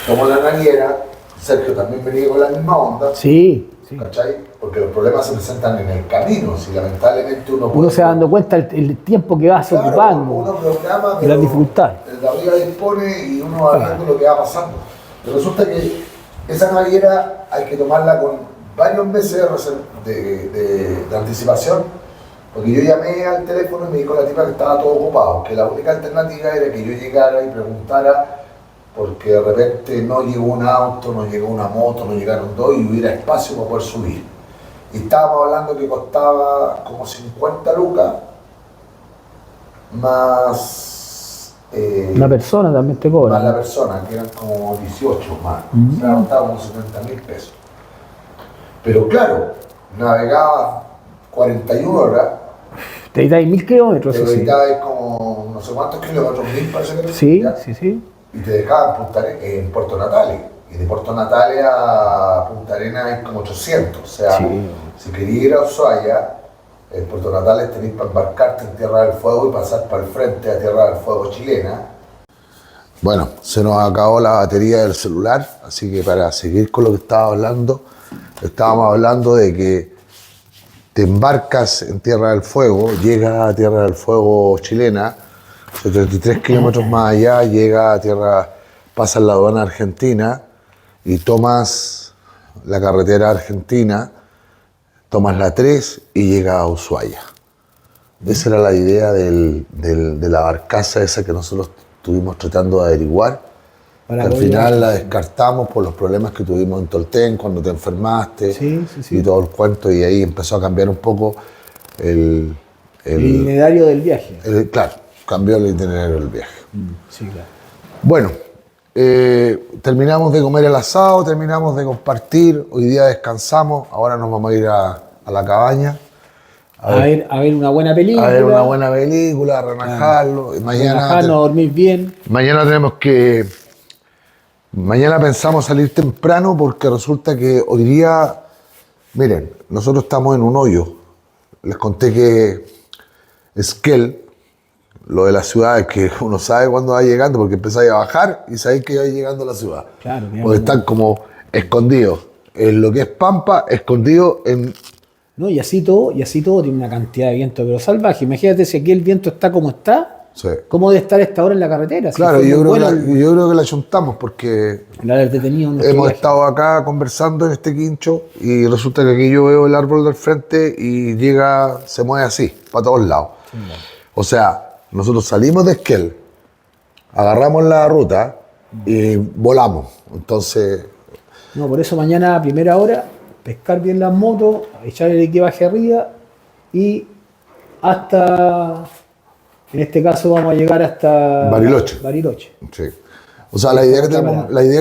tomo la naviera, Sergio también venía con la misma onda, Sí, sí. ¿cachai? Porque los problemas se presentan en el camino, si lamentablemente Uno se va dando cuenta el tiempo que vas Claro, ocupando. uno programa, y pero las dificultades. el de arriba dispone y uno va viendo lo que va pasando. Pero resulta que esa naviera hay que tomarla con varios meses de anticipación, porque yo llamé al teléfono y me dijo la tipa que estaba todo ocupado, que la única alternativa era que yo llegara y preguntara, porque de repente no llegó un auto, no llegó una moto, no llegaron 2 y hubiera espacio para poder subir. Y estábamos hablando que costaba como 50 lucas, más... La persona también te cobra. más la persona, que eran como 18 más. O sea, costaba como 70.000 pesos. Pero claro, navegaba 41 horas, Te dais 1000 kilómetros, te eso sí. dedicabas como no sé cuántos kilómetros, 1000 parece que era, Sí, ¿ya? sí, sí. Y te dejaban en Puerto Natales. Y de Puerto Natales a Punta Arenas es como 800. O sea, Sí. si querías ir a Ushuaia, en Puerto Natales tenéis para embarcarte en Tierra del Fuego y pasar para el frente a Tierra del Fuego chilena. Bueno, se nos acabó la batería del celular, así que para seguir con lo que estábamos hablando de que te embarcas en Tierra del Fuego, llegas a Tierra del Fuego chilena, 73 kilómetros más allá, pasas la aduana argentina y tomas la carretera argentina, tomas la 3 y llegas a Ushuaia. Esa era la idea de la barcaza esa que nosotros estuvimos tratando de averiguar. Para Que al poder final llegar. la descartamos por los problemas que tuvimos en Tolten cuando te enfermaste Sí, sí, sí. y todo el cuento, y ahí empezó a cambiar un poco El itinerario del viaje. claro, cambió el itinerario del viaje. Sí, claro. Bueno, terminamos de comer el asado, terminamos de compartir, hoy día descansamos, ahora nos vamos a ir a la cabaña A ver una buena película. a ver una buena película, a relajarlo. Y Relajarnos, dormir bien. mañana pensamos salir temprano porque resulta que hoy día, miren, nosotros estamos en un hoyo. Les conté que Esquel, lo de la ciudad es que uno sabe cuándo va llegando porque empezáis a bajar y sabéis que va llegando a la ciudad. Claro, bien. Porque están como escondidos. En lo que es Pampa, escondidos en... ¿No? Y así todo tiene una cantidad de viento, pero salvaje. Imagínate si aquí el viento está como está, Sí. ¿cómo debe estar esta hora en la carretera? Si Claro, fue yo muy creo, bueno yo creo que la chuntamos porque el haber detenido nuestro hemos viaje. estado acá conversando en este quincho y resulta que aquí yo veo el árbol del frente y se mueve así, para todos lados. O sea, nosotros salimos de Esquel, agarramos la ruta y volamos. Entonces, No, por eso mañana a primera hora, pescar bien las motos, echar el equipaje arriba y hasta, en este caso vamos a llegar hasta Bariloche. Bariloche. sí. O sea, la idea que Otra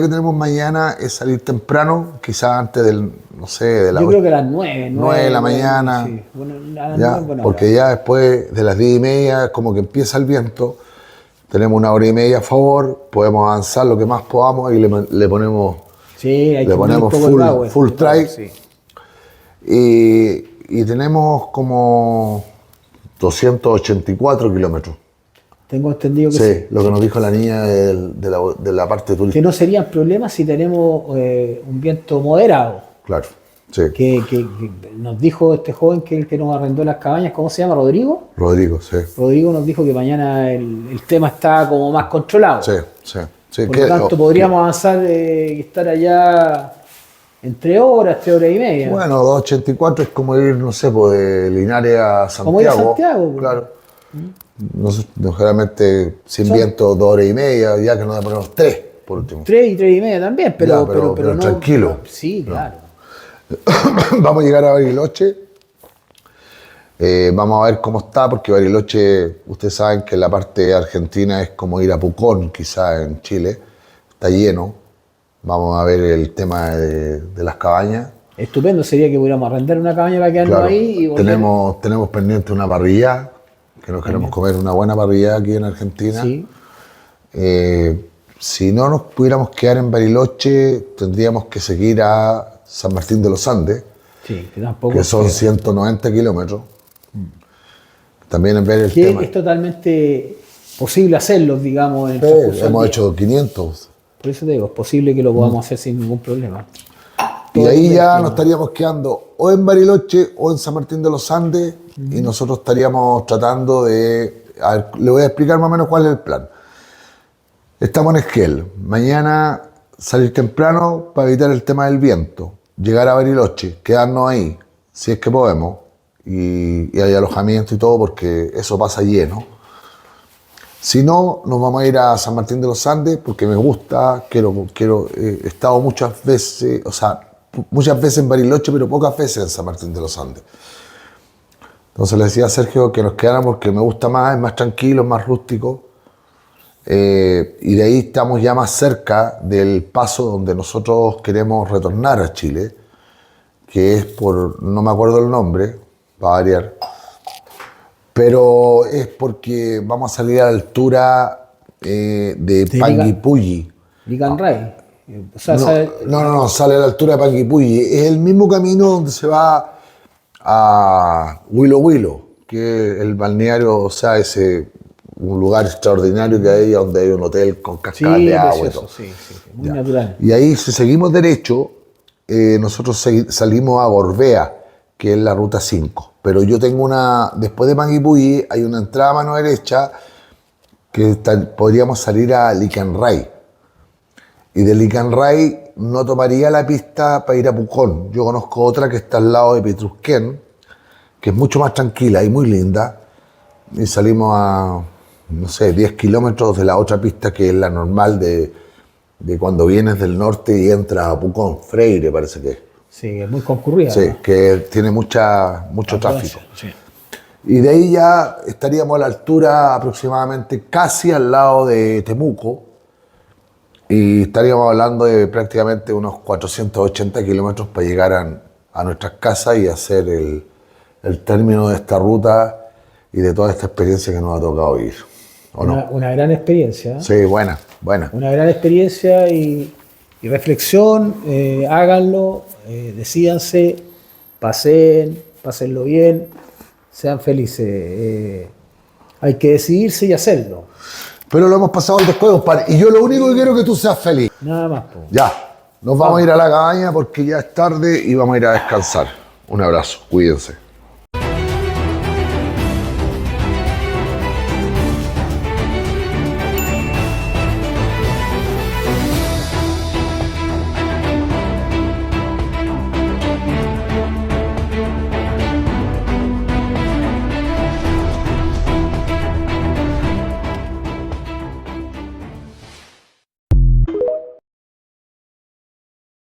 tenemos mañana es salir temprano, quizás antes del, no sé, de la Yo creo que a las 9. 9 de la mañana. Sí. Bueno, a las ya, 9 es buena porque hora. ya después de las 10:30 es como que empieza el viento, tenemos 1 hora y media a favor, podemos avanzar lo que más podamos y le ponemos Sí, hay le que poner un ponemos poco el power, full el power, try. sí. y tenemos como 284 kilómetros. Tengo entendido que Sí, lo que nos dijo la niña de la parte Que turística. no serían problemas si tenemos un viento moderado. Claro, sí. Que nos dijo este joven que el que nos arrendó las cabañas, ¿cómo se llama? ¿Rodrigo? Rodrigo, sí. Rodrigo nos dijo que mañana el tema está como más controlado. Sí, sí. sí. Por lo tanto, podríamos avanzar y estar allá en 3 horas, 3 horas y media. Bueno, 284 es como ir, no sé, pues, de Linares a Santiago. Como ir a Santiago, pues. Claro. No, generalmente sin Son- viento 2 horas y media, ya que nos ponemos 3 por último. 3 y 3 y media también, pero, Ya, pero no. tranquilo. Sí, claro. Vamos a llegar a Bariloche. Vamos a ver cómo está, porque Bariloche, ustedes saben que la parte argentina es como ir a Pucón, quizás en Chile. Está lleno. Vamos a ver el tema de las cabañas. Estupendo sería que pudiéramos arrendar una cabaña para quedarnos Claro, ahí y volver. tenemos pendiente una parrilla que nos queremos comer una buena parrilla aquí en Argentina. Sí. Si no nos pudiéramos quedar en Bariloche, tendríamos que seguir a San Martín de los Andes, Sí, que tampoco que son es 190 kilómetros. También en ver el que tema. es totalmente posible hacerlo, digamos, en el Sí, transcurso del hemos día. hecho 500. Por eso te digo, es posible que lo podamos hacer sin ningún problema. Y Todo de ahí ya depende. nos estaríamos quedando o en Bariloche o en San Martín de los Andes y nosotros estaríamos tratando de... A ver, le voy a explicar más o menos cuál es el plan. Estamos en Esquel. Mañana salir temprano para evitar el tema del viento. Llegar a Bariloche, quedarnos ahí, si es que podemos. Y hay alojamiento y todo porque eso pasa lleno. Si no, nos vamos a ir a San Martín de los Andes porque me gusta, he estado muchas veces, o sea, muchas veces en Bariloche, pero pocas veces en San Martín de los Andes. Entonces le decía a Sergio que nos quedáramos porque me gusta más, es más tranquilo, es más rústico. Y de ahí estamos ya más cerca del paso donde nosotros queremos retornar a Chile, que es por, no me acuerdo el nombre, para variar, pero es porque vamos a salir a la altura de Panguipulli. Licanray. O sea, No, sale a la altura de Panguipulli. Es el mismo camino donde se va a Huilo Huilo, que es el balneario, o sea, un lugar extraordinario que hay, donde hay un hotel con cascadas sí, de agua y precioso, todo. sí, muy natural. Y ahí, si seguimos derecho, nosotros salimos a Gorbea, que es la ruta 5. Pero yo tengo después de Panguipulli, hay una entrada a mano derecha que podríamos salir a Licanray. Y de Licanray no tomaría la pista para ir a Pucón. Yo conozco otra que está al lado de Petrusquén, que es mucho más tranquila y muy linda. Y salimos a, no sé, 10 kilómetros de la otra pista que es la normal de cuando vienes del norte y entras a Pucón, Freire parece que es. Sí, es muy concurrida. Sí, ¿no? que tiene mucho tráfico. Sí. Y de ahí ya estaríamos a la altura aproximadamente casi al lado de Temuco y estaríamos hablando de prácticamente unos 480 kilómetros para llegar a nuestras casas y hacer el término de esta ruta y de toda esta experiencia que nos ha tocado vivir. ¿O no? Una gran experiencia. ¿eh? Sí, buena. Una gran experiencia y reflexión, háganlo, decídanse, pásenlo bien, sean felices. Hay que decidirse y hacerlo. Pero lo hemos pasado después, compadre. Y yo lo único que quiero es que tú seas feliz. Nada más. Po. Ya, nos vamos a ir a la cabaña porque ya es tarde y vamos a ir a descansar. Un abrazo, cuídense.